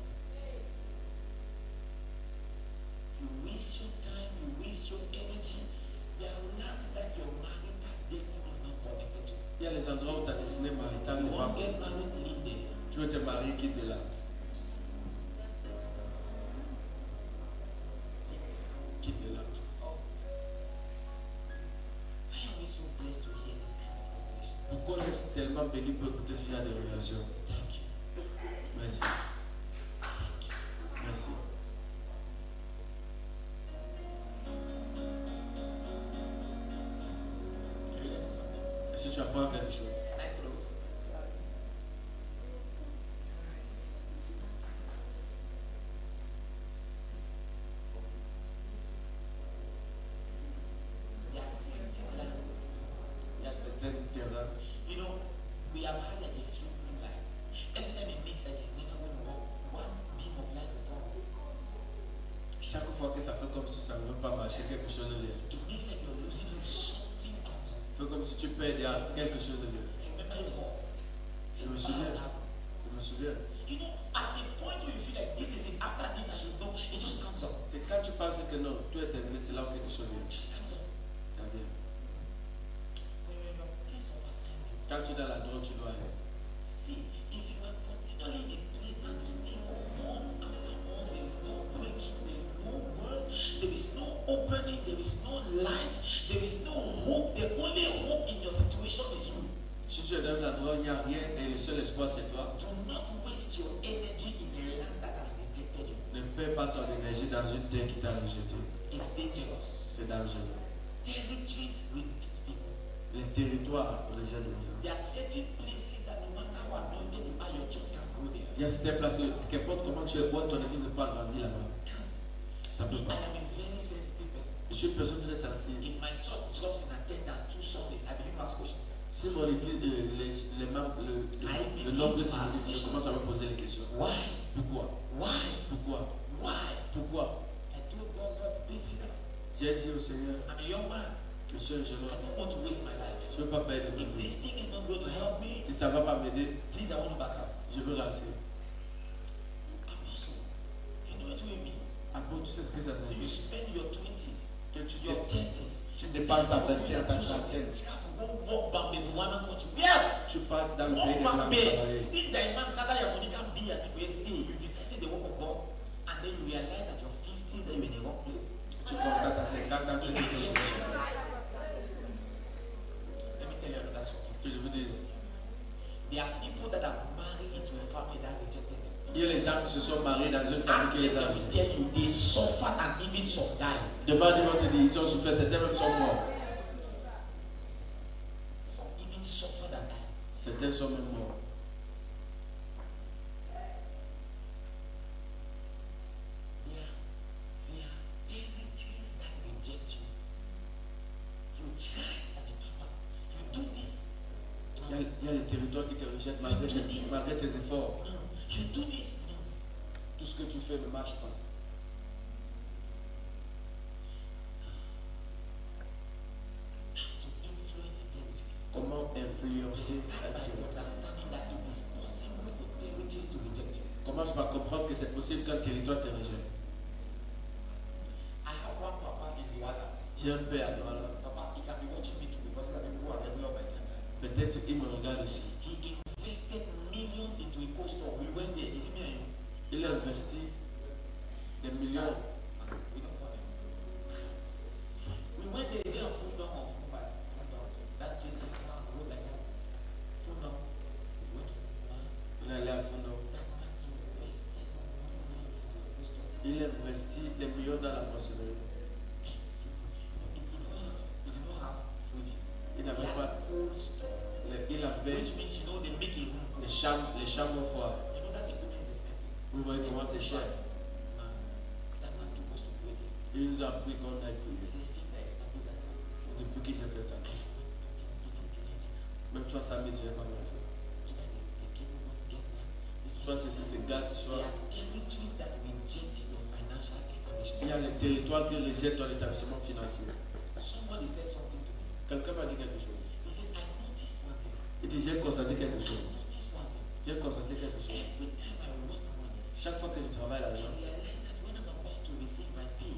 You waste your time, you waste your energy. There are lands that your marital debt is not connected to. Il y a les endroits où ta destinée maritale You n'est pas. won't get married, live there. Tu veux te marier, quitte de là. Quitte de là. Why are we so blessed to hear this kind of revelation? Pourquoi je suis tellement béni pour écouter ce genre de révélation? Thank you. Merci. Merci. Are you learning something? Est-ce que tu apprends quelque chose? Can I close? There are certain lands. Il y a certains terrains. You know, we have had like a few green lights. Every time it makes like it's never going to work, one beam of light will come. Chaque fois que ça fait comme si ça ne veut pas marcher, quelque chose de bien. It makes like you're losing hope. Something comes up. Fait comme si tu perds quelque chose de bien. Remember your war. Je me souviens. Je me souviens. You know, at the point where you feel like this is it, after this I should know, it just comes up. C'est quand tu penses que non, tout est terminé, c'est là où quelque chose It vient. just comes up. Ça vient. When you're in your place of assignment. Quand tu es dans la drogue, tu dois aller. See, if you are continually in a place and you stay for months after months, there is no breakthrough, there is no word, there is no opening, there is no light, there is no hope. The only hope in your situation Si tu es dans l'endroit où il n'y a rien et le seul espoir c'est toi, Do not waste your energy in a land that has rejected you. ne perds pas ton énergie dans une terre qui t'a rejeté. It's dangerous. C'est dangereux. Territories reject people. Les territoires rejettent les gens. There are certain places that no matter how anointed you are, your church can go there. Il y a certaines places que, qu'importe comment tu es, ton église ne peut pas grandir là-bas. Ça peut I pas. am a very sensitive person. Je suis une personne très sensible. If my church drops in attendance 2 Sundays, I begin to ask questions. Si mon église, les membres, le nombre de divisions, je commence à me poser les questions. Why? Pourquoi? Why? Pourquoi? Why? Pourquoi? I told God, please sit down. J'ai dit au Seigneur, I'm a young man. je suis un jeune I homme. don't want to waste my life. Je ne veux pas perdre If mon vie. this thing is not going to help me, Si ça ne va pas m'aider, please, I want to back up. je veux rater. Apostle, you know what we mean? Après, tu sais ce que ça So you signifie. spend your 20s, Que tu your 30s, tu dépasses ta vingtaine, ta trentaine. you have to go walk back the one country. Yes! Tu pars dans le pays Walk des back Blancs there. travailler. If the man gather your money can be at the stay, you decide the work of God, and then you realize at your 50s that you're in the wrong place. Tu constates à 50 ans que tu es Let me tell you another story. Que je vous dis. There are people that have married into a family that rejected them. Il y a les gens qui se sont mariés dans une famille Ask qui les them, a let me rejetés. tell you, they suffered and even some died. Demande, ils vont te dire, ils ont souffert, certains même sont morts. Some even suffered and died. Certains sont même morts. There are territories that reject you. You try as a papa. You do this. Il y a les territoires qui te rejettent malgré tes efforts. No. You do this. No. Tout ce que tu fais ne marche pas. How to influence the territory. Comment influencer Start la by territoire? understanding that it is possible for territories to reject you. Commence par comprendre que c'est possible qu'un territoire te rejette. I have one papa in Douala. J'ai un père dans la... Papa, he can be watching me too because some people are regular by time. Peut-être il me regarde aussi. He invested millions into a co-store. We went there. Is it me and you? Il a investi des millions. We don't call him. We went there. Is it a food down or food bag? Food down. That place that road like that. Food down. We went to Fuma. Il est allé à Fondo. That man invested millions into a co-store. Il a investi des millions dans la poissonnerie. He did not have fridges. Il n'avait He pas... had cold store. Il avait Which means, you know, they make a room. les chambres froides. You know that equipment is expensive. Vous voyez comment c'est cher. That man took us to go there. Il nous a appris qu'on a He privé. said, since I established that house, Depuis qu'il s'est fait ça. I have not eaten even $200. Même toi, ça m'est déjà pas mal fait. Either they give me one, get one. Soit ceci se gâte, There soit... are territories that reject your financial Il y establishment. a les territoires qui rejettent ton établissement financier. Somebody said something to me. Quelqu'un m'a dit quelque chose. He says, I noticed one thing. Il dit, j'ai constaté quelque I chose. noticed one thing. J'ai constaté quelque chose. Every time I work money, Chaque fois que je travaille I l'argent, realize that when I'm about to receive my pay,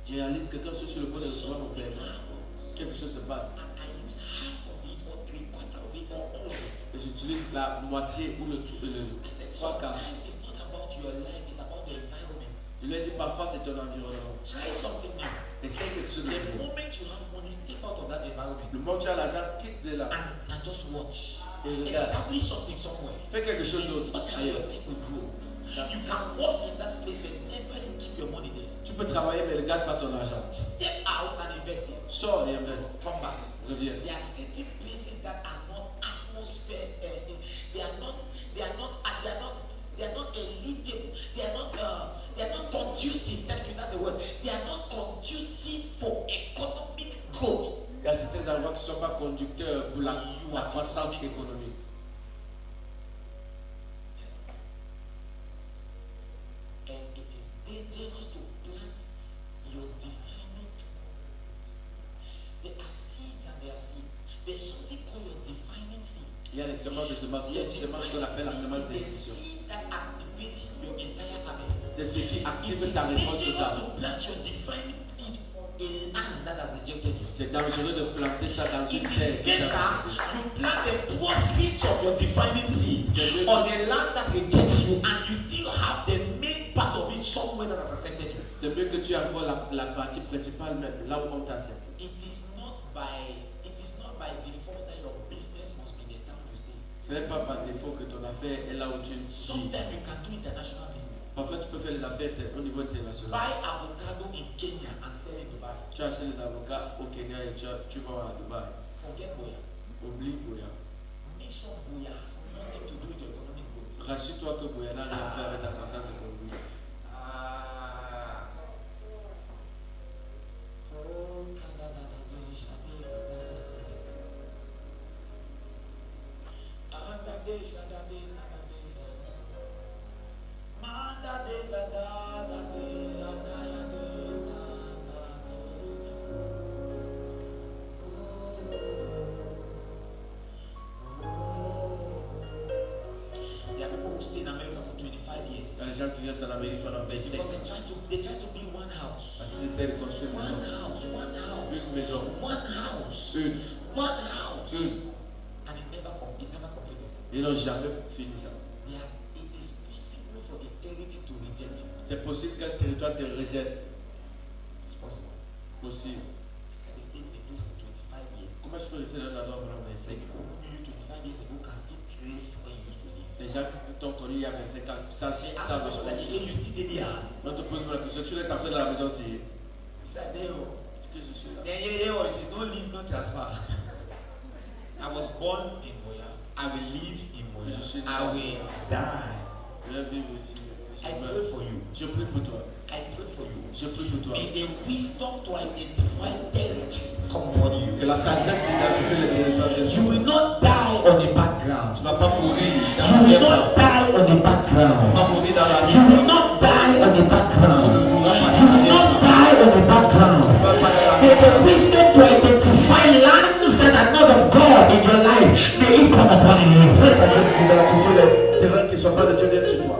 je réalise que quand je suis sur le point de recevoir mon something paiement, happens. quelque chose se passe. And I use half of it or 3/4 of it or all of it. Et j'utilise la moitié ou le I said, trois quarts. sometimes it's not about your life, it's about the environment. Je lui ai dit, parfois c'est ton environnement. Try something new. Essaye quelque chose de The nouveau. moment you have money, step out of that environment Le moment où tu as l'argent, quitte de là. and just watch. Et regarde. Establish something somewhere. Fais quelque chose d'autre. That's how your life will grow. You can walk in that place, but never you keep your money there. Tu peux travailler, mais ne garde pas ton argent. Step out and invest it. Sors et investe. Come back. Reviens. There are certain places that are not atmosphere. They are not eligible. They are not conducive. Thank you. That's the word. They are not conducive for economic growth. Il y a certains endroits qui ne sont pas conducteurs pour la croissance économique. And it is dangerous to plant your defining seeds. There are seeds and there are seeds. There's something called your defining seed. Il y a les semences de semences. Il y a une semence qu'on appelle la semence The d'édition. seed that activates your entire harvest. C'est ce qui It active is ta récolte dangerous totale. to plant your defining seed in land that has rejected you. C'est dangereux de planter ça dans It une is terre qui better t'a rejeté. you plant the poor seeds of your defining seed on a land that rejects you and you still have the main part of it somewhere that has accepted you. C'est mieux que tu envoies la partie principale même là où on t'a accepté. It is not by default that your business must be Ce n'est pas par défaut que ton affaire est là où tu vis. Sometimes you can do international business. Parfois, tu peux faire les affaires au niveau international. Buy avocado in Kenya and sell in Dubai. Tu achètes les avocats au Kenya et tu vas à Dubaï. Forget Boya. Oublie Boya. Make sure Boya has nothing to do with your economic growth. Rassure-toi que Boya n'a rien à faire avec ta croissance économique. There are people who stay in America for 25 years. Il y a des gens qui restent en Amérique pendant 25 Because ans. they try to build one house. Parce qu'ils essaient de construire une One maison. house, one house, Une maison. one house, Une. one house. Une. And it never completed. Ils n'ont jamais fini ça. It is possible for a territory to reject you. C'est possible qu'un territoire te rejette. It's possible. Possible. Can you stay in a place for 25 years? Comment je peux rester dans un endroit pendant 25 People ans? who knew you 25 years ago can still trace where you used to live. Les gens qui t'ont connu il y a 25 ans, ça They ask ça you question like, hey, you still did the house. on te pose la question, tu restes après dans la maison aussi. You said, oh. Que je suis là. Then you say, no leave, no transfer. I was born in Moya. I will live in Moya. I will die. Je vais vivre ici. I pray for you. Je prie pour toi. I pray for you. Je prie pour toi. May the wisdom to identify territories come upon you. Que la sagesse d'identifier les territoires de You will not die on the background. Tu ne vas pas mourir You dans will la not die on the Tu background. vas pas mourir dans la You will not die on the background. You will not die on the background. May the wisdom to identify lands that are not of God in your life, may it come upon you. La sagesse d'identifier les terrains qui ne sont pas de Dieu viennent sur toi.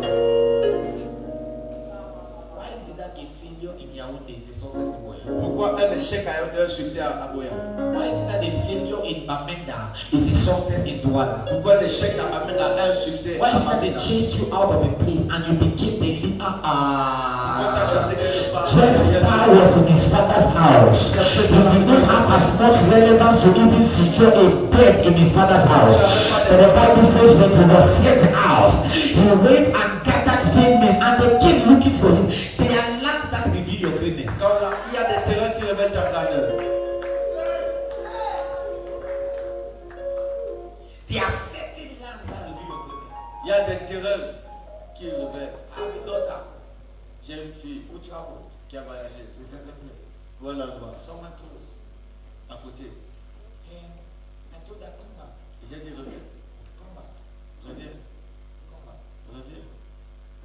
Why is it that a failure in Yaoundé is a success in Moya? Pourquoi un échec a un succès à Boya? Why is it that a failure in Bamenda is a success in Douala? Pourquoi l'échec amène à un succès Why à is it that they Bamenda? chased you out of a place and you became the leader? Pourquoi t'as chassé quelque part? Jephthah was in his father's house. He did not have as much relevance to even secure a bed in his father's house. But the Bible says when he was sent out, he went and gathered vain men and they came looking for him. They are lands that reveal your greatness. Quand il y a des terrains qui révèlent ta grandeur. There are certain lands that reveal your greatness. Il y a des terrains qui révèlent. I have a daughter J'ai une fille who traveled qui a voyagé to a certain place, pour un endroit somewhere close. à côté. And I told her, come back, Et j'ai dit reviens, come back, reviens, come back, reviens,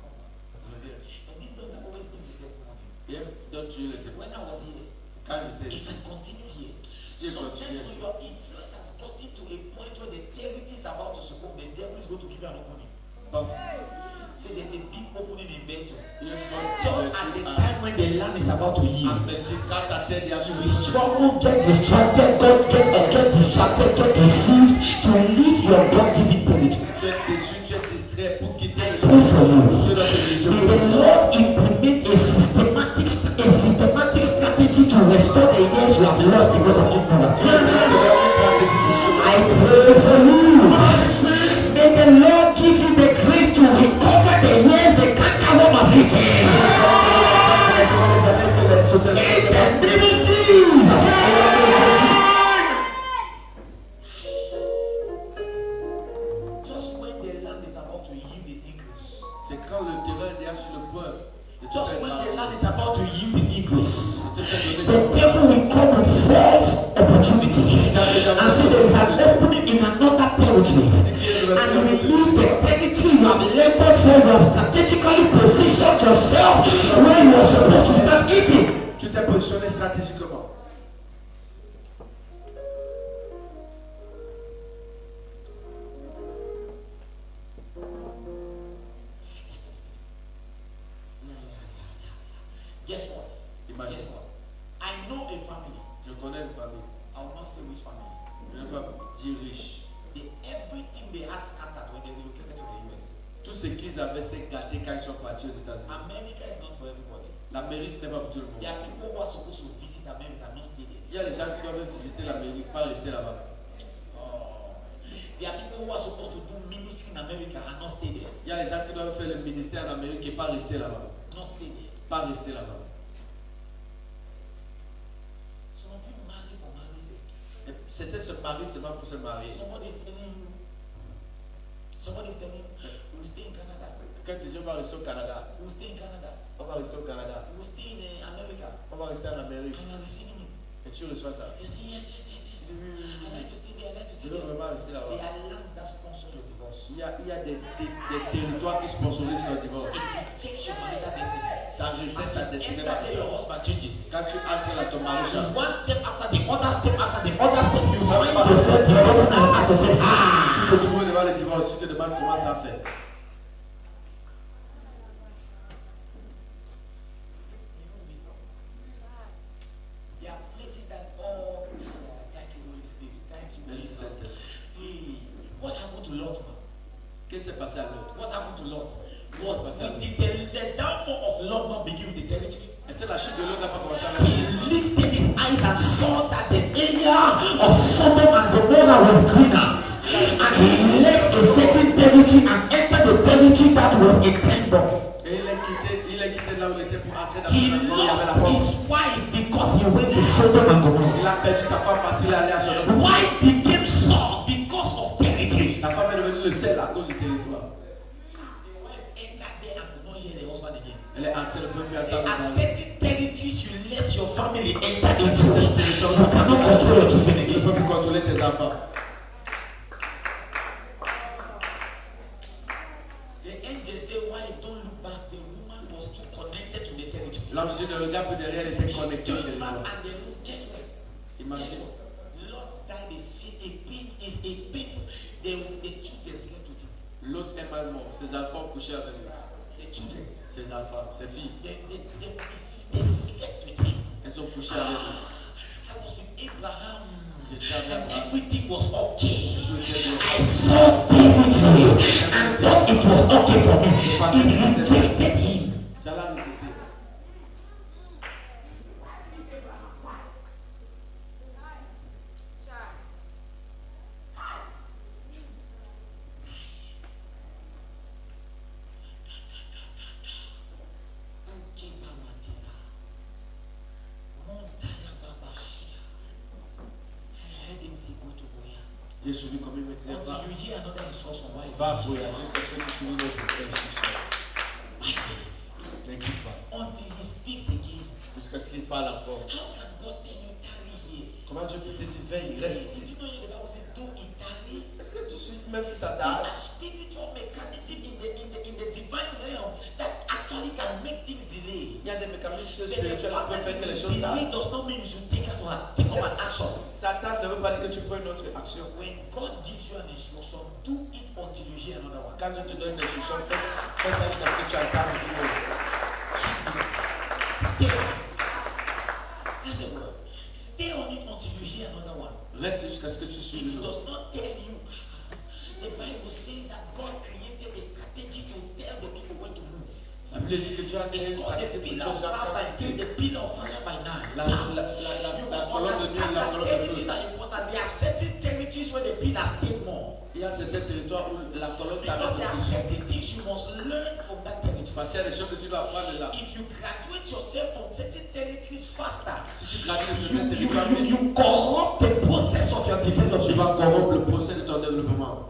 come back. reviens. And this daughter always gives the testimony. Et donc tu le sais. When I was here, Quand j'étais if ici, I continue here, Yes, sometimes yes. when your influence has gotten to a point where the territory is about to succumb, the devil is going to give you an opening. Say there's a big opening in Belgium. Just at the time when the land is about to yield. quand ta tête est You assurée, will struggle, get distracted, get distracted, get deceived to leave your God-given territory. tu es déçu, tu es distrait pour quitter I pray for you. Dieu dans tes visions. May the Lord implement a systematic strategy to restore the years you have lost because of ignorance. I pray for you. May the Lord give you the grace to recover the years the cankerworm have eaten. In the name of Jesus. Just when the land is about to yield its increase. C'est quand le terrain est déjà sur le point de te Just faire when the grave, land is about to yield its increase. de te faire donner The son devil will come with false opportunity and say there is an opening in another territory. And you will leave the territory you have labored for, you have strategically positioned yourself where you are supposed to start eating. Tu t'es positionné stratégiquement. Guess what? Imagine. Guess what? I know a family. Je connais une famille. I will not say which family. Je ne vais pas dire riche. Everything they had scattered when they relocated to the US. Tout ce qu'ils avaient, c'est gardé quand ils sont partis aux États-Unis. America is not for everybody. L'Amérique n'est pas pour tout le monde. There are people who are supposed to visit America, not stay there. Il y a des gens qui doivent visiter l'Amérique, pas rester là-bas. Oh. There are people who are supposed to do ministry in America and not stay there. Il y a les gens qui doivent faire le ministère en Amérique et pas rester là-bas. Not stay there. Pas rester là-bas. Some of you marry for marriage sake. Et certains se marient seulement pour se marier. Somebody's telling you, we'll stay in Canada. Quand tu dis on va rester au Canada, We'll stay in Canada. on va rester au Canada, We'll stay in America. on va rester en Amérique. And you're receiving it. Et tu reçois ça. You say, yes. I like to stay there. I like to Je stay veux there. vraiment rester There là-bas. are lands that sponsor your divorce. Il y a des territoires qui sponsorisent le divorce. It takes your marital destiny. Ça enregistre ta destinée. Enter there, your husband changes. Quand tu entres là, ton mari change. One step after the other step after the other step, you find yourself divorcing and ask yourself, Tu te trouves devant le divorce, tu te demandes comment ça fait. There are places that thank you, Holy Spirit. Thank you, Merci Jesus. Saint-Esprit. What happened to Lot? Qu'est-ce qui s'est passé à l'autre? What happened to Lot? What was that? Did the downfall of Lot not begin with the territory? Est-ce que la chute de l'autre n'a pas commencé à he lifted his eyes and saw that the area of Sodom and Gomorrah was greener. And he left a certain territory and entered the territory that was in Pembroke. Et il a quitté là où il était pour entrer dans He le monde. Il y avait la lost porte. his wife because he went to Sodom and Gomorrah. Il a perdu sa femme parce qu'il est allé à Sodome. Wife became salt because of territory. Sa femme est devenue le sel à cause du territoire. The wife entered there and could not hear the husband again. Elle est entrée, le peuple a There are entendu. certain territories you let your family enter Enter into. into it. You cannot control your children Tu ne again. peux plus contrôler tes enfants. The angel said, wife, don't look back. The woman was too connected to the territory. L'ange dit ne regarde plus derrière, elle était connectée au Turn back territoire. and they lose. Guess what? Guess Imagine. what? Lot died is a painful. The children slept with him. L'autre est mal mort. Ses enfants couchaient avec lui. The children, Ses enfants, ses filles, they slept with him. elles ont couché avec lui. I was with Abraham. J'étais avec And Abraham. everything was okay. Tout était bien. I saw territory and thought it was okay for me. It rejected him. Tu as la rejeté. J'ai suivi comme il me disait, Until you hear another instruction, why? va pour jusqu'à ce que tu suives notre instruction. N'inquiète pas. Until he speaks again. Jusqu'à ce qu'il parle encore. How can God tell you tarry here? Comment Dieu peut te dire, veille, reste ici. Did you know the Bible says, do it tarries? Est-ce que tu suis, même si ça There are tarde, spiritual mechanism in the divine realm that actually can make things delay. il y a des mécanismes But the spirituels qui fact peuvent that faire que it les is choses delay tardent. does not mean you should take up an action. Satan ne veut pas dire que tu prends une autre action. When God gives you an instruction, do it until you hear another one. Quand Dieu te donne une instruction, fais ça jusqu'à ce que tu entends tout le monde. Stay on it. That's a word. Stay on it until you hear another one. Reste jusqu'à ce que tu If suives it une autre. does not tell you, the Bible says that God created a strategy to tell the people when to move. La Bible dit que Dieu a créé It's une called the stratégie pillar pour of les fire by day, gens. the pillar of fire by night. La You must colonne de nuit et understand la that colonne de territories feu. are important. There are certain territories where the pillar stay more. Il y a certains territoires où la colonne Because s'arrête there are plus. certain things you must learn from that territory. Parce qu'il y a des choses que tu dois apprendre là. If you graduate yourself from certain territories faster, Si tu gradues de certains territoires, you corrupt the process of your tu development. vas corrompre le procès de ton développement.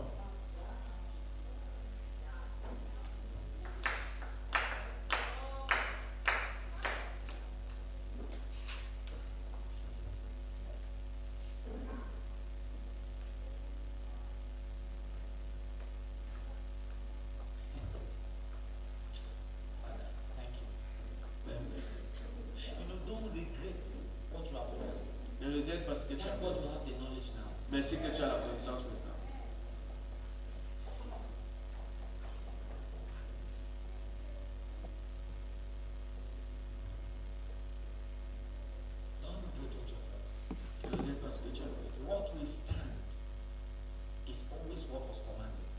Thank you. You know, don't regret what you have lost. Ne regrette parce que tu as Thank God you have the knowledge now. Merci que tu as la connaissance maintenant. Don't regret what you have lost. Ne regrette parce que tu as perdu. What will stand is always what was commanded.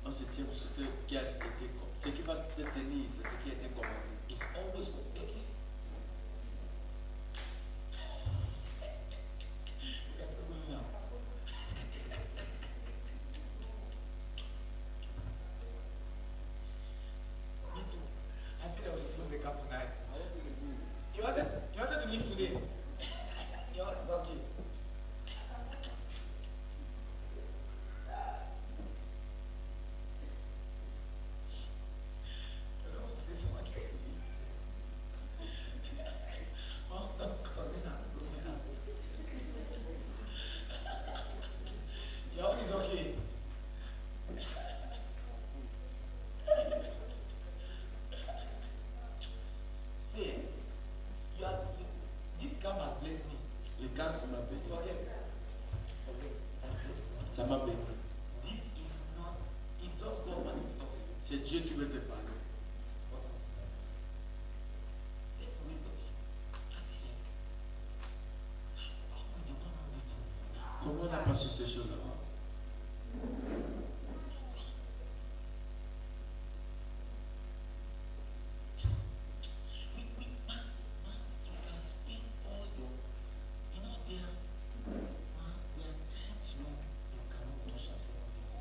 On se tient pour ce qui a été commandé. Ce qui va te tenir, c'est ce qui a été commandé. It's always what okay. We are going now. béni. Forget. Ça m'a béni. This is not, it's just God wanting to talk to you. C'est Dieu qui veut te parler. There's wisdom. Ask him. How come you don't know this thing? Comment on n'a pas su ces choses-là? You can spend all your, there are times when you cannot do some certain things.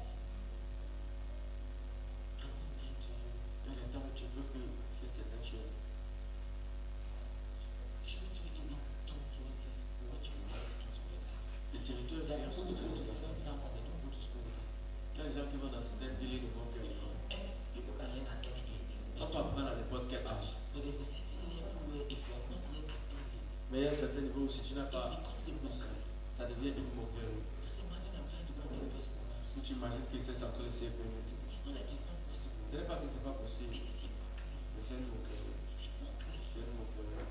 I won't lie to you. Il y a des temps où tu veux que faire certaines choses. Territory even influences what you write into your life. Le territoire There are influence ce people que who tu go to fais. certain towns and they don't go to school with them. Il y a des gens qui vont dans certains délais de bon cœur. And people can learn at any age. On peut apprendre à n'importe quel âge. But there's a certain level where if you have not yet attained it, Mais il y a un certain niveau où si tu n'as it pas becomes a mockery. ça devient une moquerie. Just imagine I'm trying to go and get first class. Est-ce que tu imagines que c'est encore le CP? It's not like it's not possible. Ce n'est pas que ce n'est pas possible, It is a mockery. mais c'est une moquerie. It's a mockery. C'est une moquerie.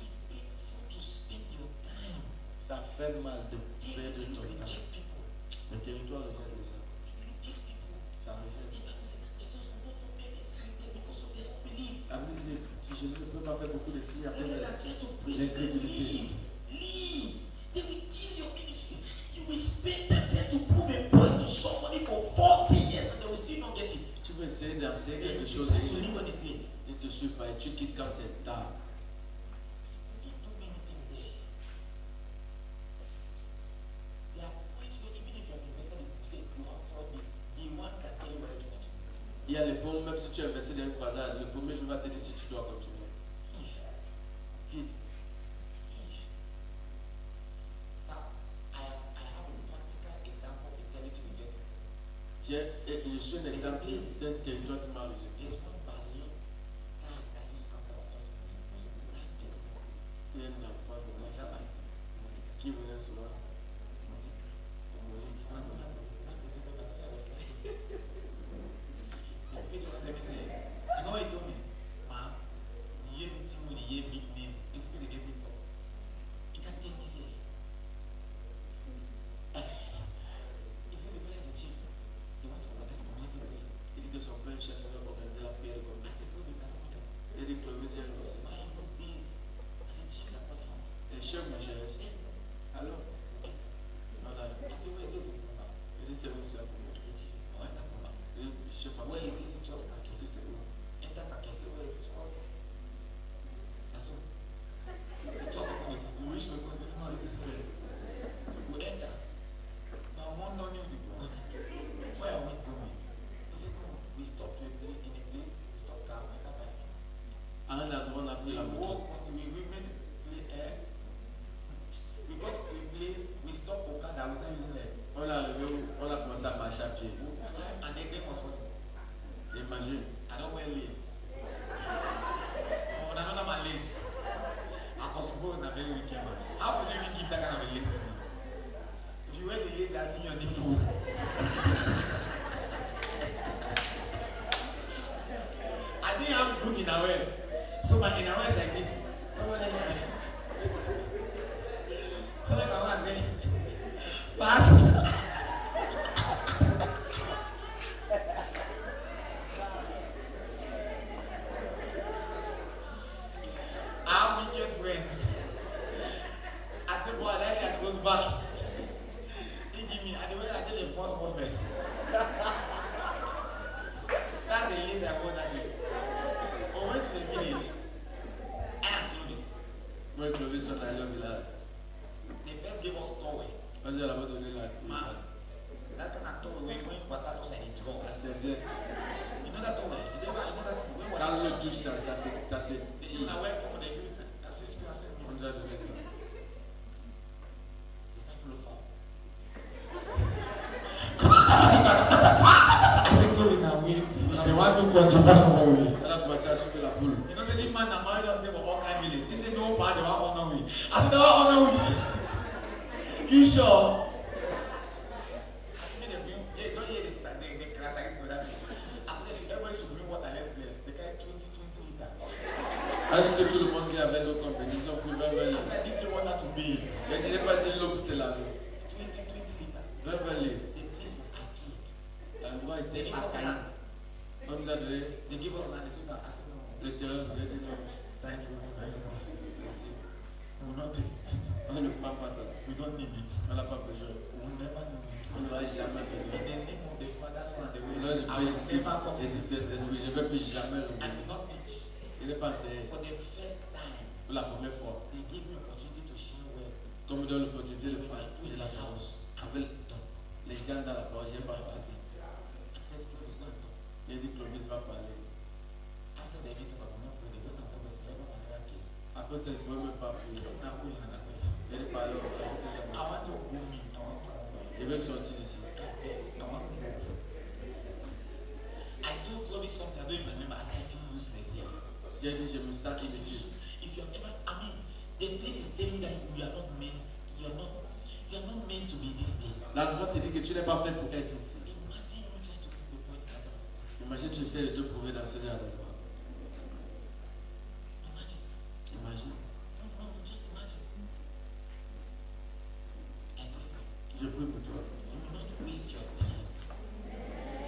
It's painful to spend your time. Ça fait mal de perdre Things ton temps. reject people. Le territoire rejette les gens. It rejects people. Ça rejette. The Bible says that Jesus will not do many signs there because of their unbelief. La Bible dit que Jésus ne peut pas faire beaucoup de signes après When they are trying to preach, l'incrédulité. leave. They will kill your ministry. You will spend that time to prove a point to somebody for 40 years and they will still not get it. Tu veux essayer d'enseigner They quelque will chose decide to leave when it's late. et ne te suit pas et tu quittes quand c'est tard. You do many things there. There are points where even if you have invested in say you have 4 days, the one can tell you whether to continue. Il y a les bons, même si tu as investi dans une croisade, le premier jour va te dire si tu dois continuer. Quitte. So I have a practical example of intelligent rejecting. Je suis un exemple d'un territoire qui m'a rejeté. There's one ballet time that used to come to our church when you have people who are Il y a un enfant de moi qui venait souvent. I know he told me, "Ma'am, the year meeting with the year big name, it's going to get big talk." He can't tell me, say, he said the prayer is the chief. They want to organize community prayer. Il dit que son père chef va organiser la prière comme I said, "Please, I don't want to." il dit que le musée aussi. Why in those days, as a chief at the house? Et chef me cherche. Yes, no. Alors, on a I said, "Where is this in Kumba?" il dit c'est où ça pour moi. I said, "Chief, no, enter Kumba." Il dit chef à moi. Where is this? It was Kaki. Il dit c'est où. Enter Kaki. I said, "Where is it?" That's all. It was a you wish to go this man is this way. We enter. Now one don't knew the go. Where are we going? He said, "No, we stopped in a place, we stopped car, enter by him. À un endroit, on a pris We la moto. walk until we made we got to a place, we stopped for car that was not using leg. On est arrivé où on a commencé à marcher à pied. We climbed and then was funny. Imagine. I don't wear lace. So when another man lace, I was supposed to be a very wicked man. How could you even give that kind of a lace to me? If you wear the lace, I see your nipple. I didn't have good innerwears. So my innerwears like this. Someone like someone come and say, Pastor. I have wicked friends. I said, boy, I like that close back. He give me, and the way I did the first prophet. That's the list I wrote that day. We went to the village. I am doing this. Moi, je vais sur l'aile au village. They first gave us towel. On dit, elle m'a donné la Man, that kind of towel when water just like a draw. c'est bien. You know that towel? You never, you know that thing when Quand water. le touche, ça c'est This si. is when I wear come on the green. That's just me. I said, On no. doit donner ça. It's not full of fun. I said, glory is not wind. They want to contribute from me. Elle a commencé à souffler la poule. You know, the big man that married us say for all kind village. He said, no, pa, they want honor me. I said, they want honor me. You sure? I said, they bring, yeah, don't hear this, they characterize for that. I said, everybody should bring water less place. They carry 20 liters. Elle dit que tout le monde vient avec l'eau comme ils ont pris 20 I said, this is water to be. Mais je n'ai pas dit l'eau, c'est la l'eau. 20 liters. 20 litres. The place was archaic. L'endroit They était gave us archaïque. land. On nous a donné They gave us land. They said, I said, no. le terrain, vous avez dit non. Thank you very much. Merci. We will not take it. On ne prend pas ça. We don't need it. On n'a pas besoin. We will never need it. On n'aura jamais In besoin. the name of the Father, Son, and the Holy Au nom du Spirit, I Père, will du Fils never come et du Saint-Esprit, je ne vais plus jamais I l'oublier. will not teach. Il n'est pas enseigné For the first time, pour la première fois. they gave me opportunity to share well. Comme il donne l'opportunité de faire In de the la parole. house, Avec les gens dans la parole, j'ai pas parti. I said, God is not done. Il a dit Clovis va parler. After they did talk about not pray, they don't have to say about another case. Après, ça ne pouvait même pas I prier. said, now go in and pray. Il a dit parler. I want to go me. I want to go. Il veut sortir d'ici. I want to go. I told Chloe something I don't even remember. I said, I feel useless here. J'ai dit, je me sens inutile. If you have ever, I mean, the place is telling that you are not meant. You are not meant to be in this place. L'endroit te dit que tu n'es pas fait pour être ici. Imagine you try to prove the point in that. Imagine tu essaies de te prouver dans ce genre d'endroit. Imagine. Imagine. No, just imagine. I pray for you. Je prie pour toi. You will not waste your time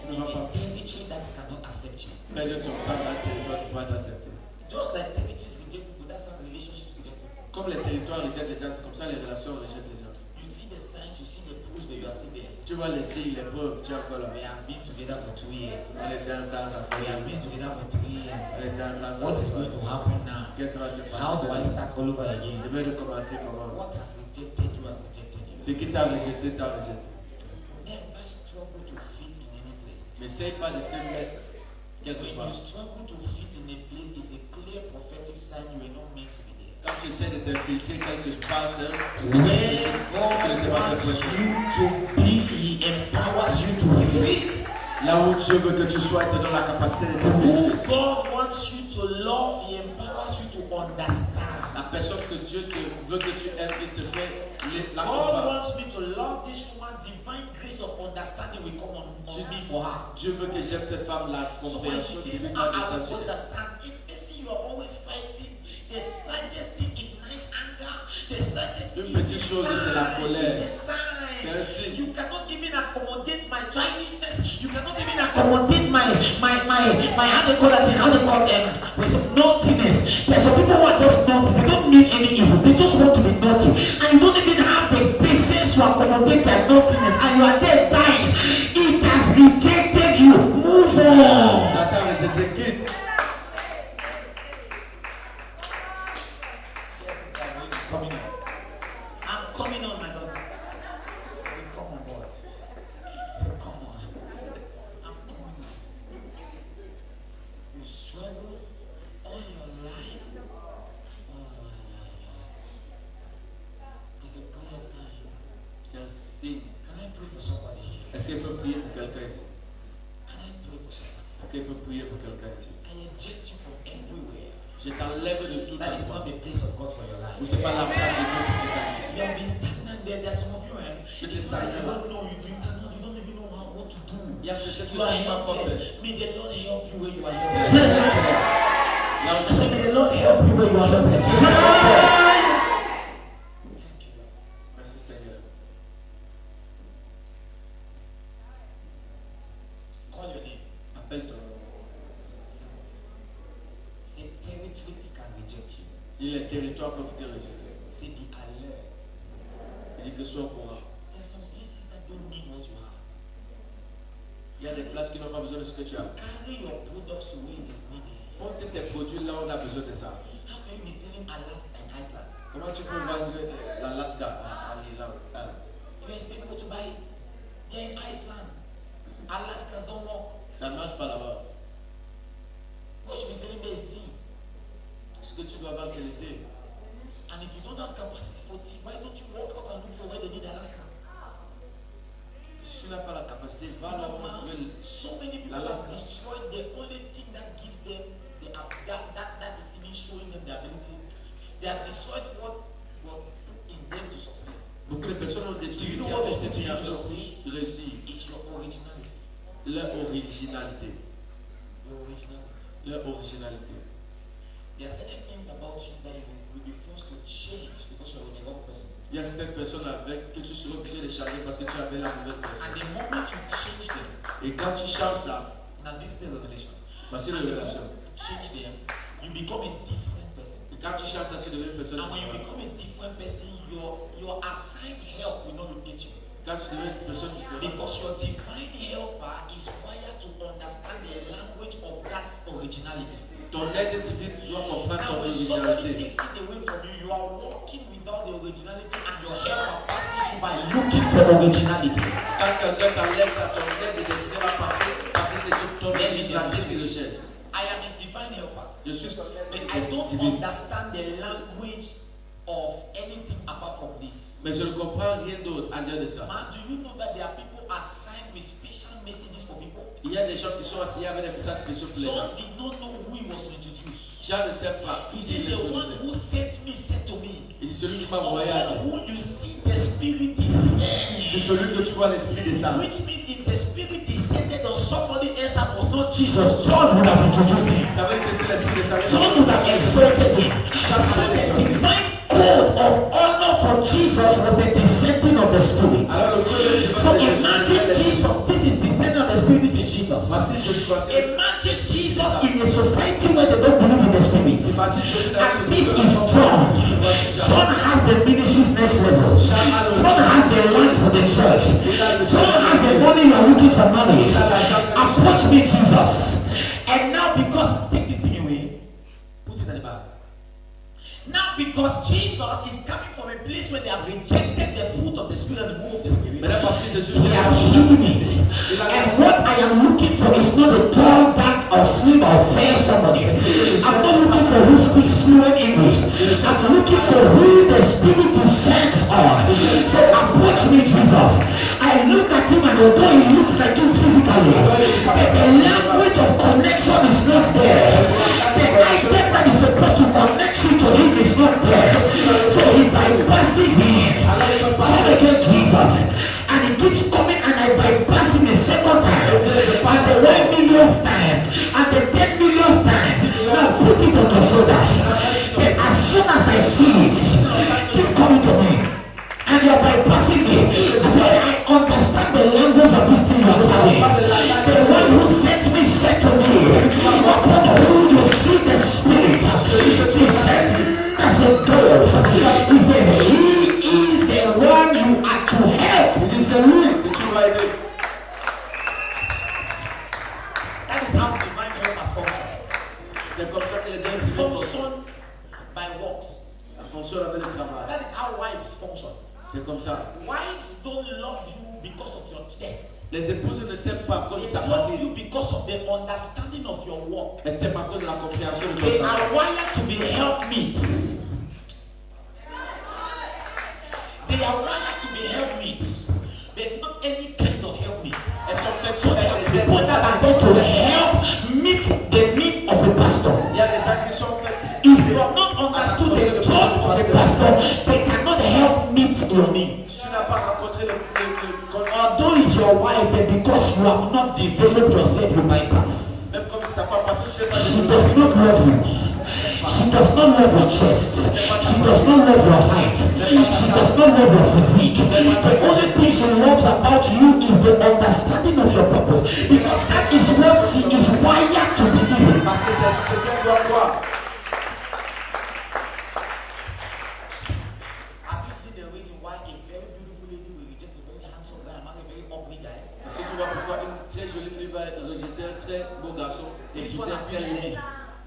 Tu in ne vas a pas territory that cannot accept you. perdre ton temps dans un territoire qui va t'accepter. Just like territories reject people, that's how relationships reject people. Comme les territoires rejettent les gens, c'est comme ça les relations rejettent les gens. You see the signs, you see the proofs, but you are still there. Tu vois les signes, les preuves, tu es encore là. We have been together for 2 years. On est dans ça, ça We fait have been together for 3 years. On est dans ça, What is ça going to happen now? Qu'est-ce qui va se passer? How do I start all over Je again? vais recommencer comment? What has rejected you has rejected you. Ce qui t'a rejeté, t'a rejeté. Never struggle to fit in any place. N'essaye pas de te mettre quelque When part. you struggle to fit in a place, it's a clear prophetic sign you were not meant to be there. Quand tu essaies de t'infiltrer quelque part, c'est Where God wants you to be, He empowers you to fit. là où Dieu veut que tu sois, il te donne la capacité de Who t'infiltrer. God wants you to love, He empowers you to understand. La personne que Dieu veut que tu aimes, il te fait la God comprendre. wants me to love this woman. Divine grace of understanding will come on me for her. Dieu veut que j'aime cette femme, la So when she compréhension says, divine I de will sa understand, if you see you are always fighting, the slightest thing ignites anger, the slightest thing Une petite chose, c'est la colère. It's a sign. C'est un signe. You cannot even accommodate my Chineseness. You cannot even accommodate my how they call them with naughtiness. There's some people who are just naughty. They don't mean any evil. They just want to be naughty. And you don't even have the patience to accommodate their naughtiness. And you are there dying. It has rejected you. Move on. Ça t'a rejeté, quitte. Yes, sister, we're coming on. I'm coming on, my daughter. We'll come on board. Come on. I'm coming on. You struggle all your life. It's a prayer sign. C'est un signe. Can I pray for somebody here? Est-ce qu'elle peut prier pour quelqu'un ici? Can I pray for somebody? Est-ce qu'elle peut prier pour quelqu'un ici? I eject you from everywhere. Je t'enlève de tout That is endroit. not the place of God for your life. Ou c'est pas la place de Dieu pour ta vie. You have been stagnant there. There's some of you, J'étais it's like you stagnant. don't know, you don't even know what to do. Il y a certaines You are choses qui n'ont pas helpless. fait. May the Lord help you where you are helpless. Là où I say, may the Lord help you where you are helpless. Thank you, Lord. Merci Seigneur. Call your name. Appelle ton nom. Say, territories can reject you. Dis les territoires peuvent te rejeter. Say, be alert. Il dit que sois au courant. There are some places that don't need what you have. Il y a des places qui n'ont pas besoin de ce que tu as. Carry your products to where it is needed. Monte tes produits là où on a besoin de ça. How can you be selling Alaska and Iceland? Comment tu peux vendre l'Alaska en Irlande? You expect people to buy it. They're in Iceland. Alaska don't work. Ça ne marche pas là-bas. What should be selling there is tea. Ce que tu dois vendre, c'est le thé. And if you don't have capacity for tea, why don't you walk out and look for where they need Alaska? Si tu n'as pas la capacité, va là où on veut. So many people have destroyed the only thing that gives them that is even showing them the ability. They have destroyed what was put in them to succeed. Beaucoup de personnes ont détruit Do ce you qui know a what was été put in mis you en to place succeed? pour réussir. It's your originality. Leur originalité. Your originality. Leur originalité. There are certain things about you that you will be forced to change because you're the wrong person. Il y a certaines personnes avec que tu seras obligé de changer parce que tu avais la mauvaise And personne. the moment you change them, Et quand tu changes ça, now this is the revelation. voici la révélation. Change them, you become a different person. Et quand tu changes ça, tu deviens une personne And when you différente. become a different person, your assigned help will not locate you. Quand tu deviens une personne différente, Because your divine helper is wired to understand the language of that originality. ton aide divine doit comprendre Now, ton when somebody originalité. takes it away from you, you are walking without the originality, and your helper passes you by looking for originality. Quand quelqu'un t'enlève ça, ton aide destinée va passer parce que c'est sur ton originalité qu'il recherche. I am his divine helper. Je suis But I don't understand the language of anything apart from this. mais je ne comprends rien d'autre en dehors de ça. Man, do you know that there are people assigned with special messages for people? Il y a des gens qui sont assignés avec des messages spéciaux pour les gens. John did not know who he was to introduce. Jean ne sait pas. He Il says, est the one connaissait. who sent me said to me, Il dit celui qui m'a envoyé a dit. who you see the Spirit descend. C'est celui que tu vois l'esprit descendre. Which means if the Spirit descended on somebody else that was not Jesus, Jesus, John would have introduced him. Ça veut dire que c'est l'esprit descendre. John would have exalted him. So the divine code of honor for Jesus was the descending of the Spirit. Alors le feu de Dieu So imagine Jesus, this is descending of the Spirit, this is Jesus. Voici Jésus passé. Imagine Jesus in a society where they don't believe in the Spirit. Voici Jésus dans la And this société. is John. Voici Jean. John has the ministry's next level. John has the land for the church. John has the money you are looking for money. Approach me, Jesus. And now because, take this thing away, put it at the back. Now because Jesus is coming from a place where they have rejected the fruit of the Spirit and the move of the Spirit. Maintenant parce que Jésus He has healed it. And what I am looking for is not a tall, dark, or slim, or fair somebody. I'm not looking for who speaks fluent English. I'm looking for who the Spirit descends on. So approach me, Jesus. I look at him and although he looks like him physically, but the language of connection is not there. The item that is supposed to connect you to him is not there. So he bypasses him. Come again, Jesus. And he keeps coming and I bypass him a second time. And the 1 millionth time. And the 10 millionth time. Now put it on your shoulder. But as soon as I see it, keep coming to me. And you're bypassing me. So I understand the language of this thing you're carrying. The one who sent me said to me, upon whom you see the Spirit, he said, as a dove, he said, he is the one you are to help. Il dit c'est lui que tu vas aider. that is how divine helpers function. C'est comme ça que les They êtres humains function by works. Ça fonctionne avec le travail. That is how wives function. C'est comme ça. Wives don't love you because of your chest. Les épouses ne t'aiment pas à cause de They ta love partie. you because of the understanding of your work. Elles t'aiment à cause de la compréhension de They ton travail. are wired to be helpmeets. They are wired to be helpmeets. But not any kind of helpmeet. Elles sont faites So sur there are des people that are there to help meet the need of a pastor. Il y a des gens qui sont faits. If you have not understood the job of the pastor, they cannot help meet your need. Si tu n'as pas rencontré le Although it's your wife, but because you have not developed yourself, you bypass. même comme si ta femme parce que tu n'es pas She does not love you. She does not love your chest. She does not love your height. She does not love your physique. The only thing she loves about you is the understanding of your purpose. Because that is what she is wired to believe. parce que c'est ce qu'elle doit croire. Have you seen the reason why a very beautiful lady will reject a very handsome guy and marry a very ugly guy? Est-ce que tu vois pourquoi une très jolie fille va rejeter un très beau garçon et This épouser one un très appeals to joli me.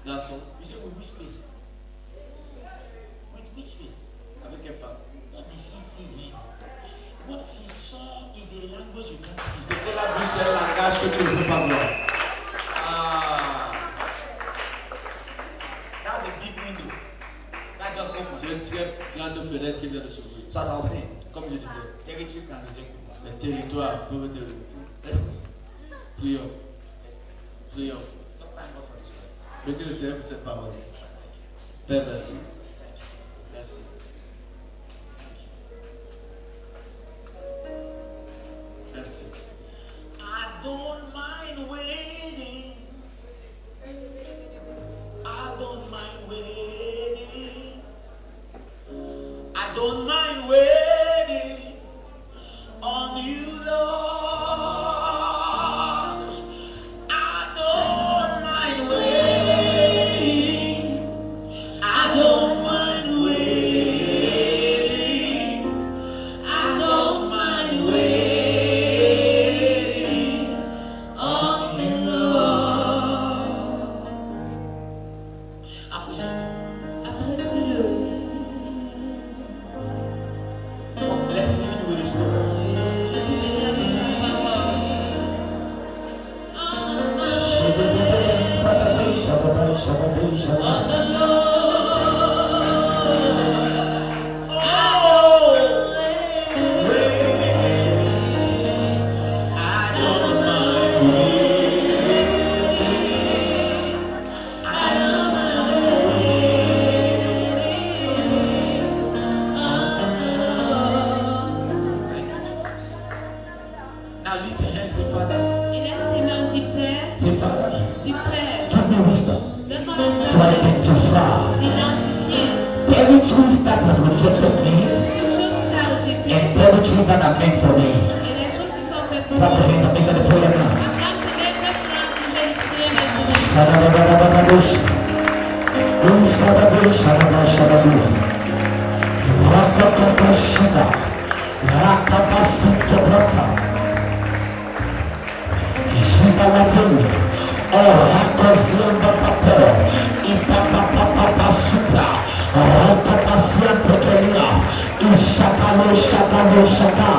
garçon? You say, with which face? With which face? Avec quelle face? What did she see him? What she saw is a language you can't speak. C'est que la vue c'est un langage que tu ne peux pas voir. That's a big window. That just opened. C'est une très grande fenêtre qui vient de s'ouvrir. So as I was saying, Comme je disais, territories can reject people. les territoires peuvent te rejeter. Let's pray. Prions, Let's pray. prions. Just thank God for this word. Bénis le Seigneur pour cette parole. Père, merci. Merci. Merci. I don't mind waiting. I don't mind waiting. Now lift your hands, say, Father. Élève tes mains, dis Père. Say, Father, Dis Père. give me wisdom Donne-moi la to sagesse identify d'identifier territories that have rejected me les choses qui t'ont rejeté and territories that are meant for me. et les choses qui sont faites pour Clap your moi. hands and make that a prayer now. Acclame tes mains, fais cela un sujet de prière maintenant. Shadabadabadabush. Shadabu, shadabu, shadabu. Rakakakashita. Rakabasitobrata. Jibalatini. Rakazimba papo. Ipapapapapa supra. Rakapasiantekelia. Ishakalo, shakalo, shaka.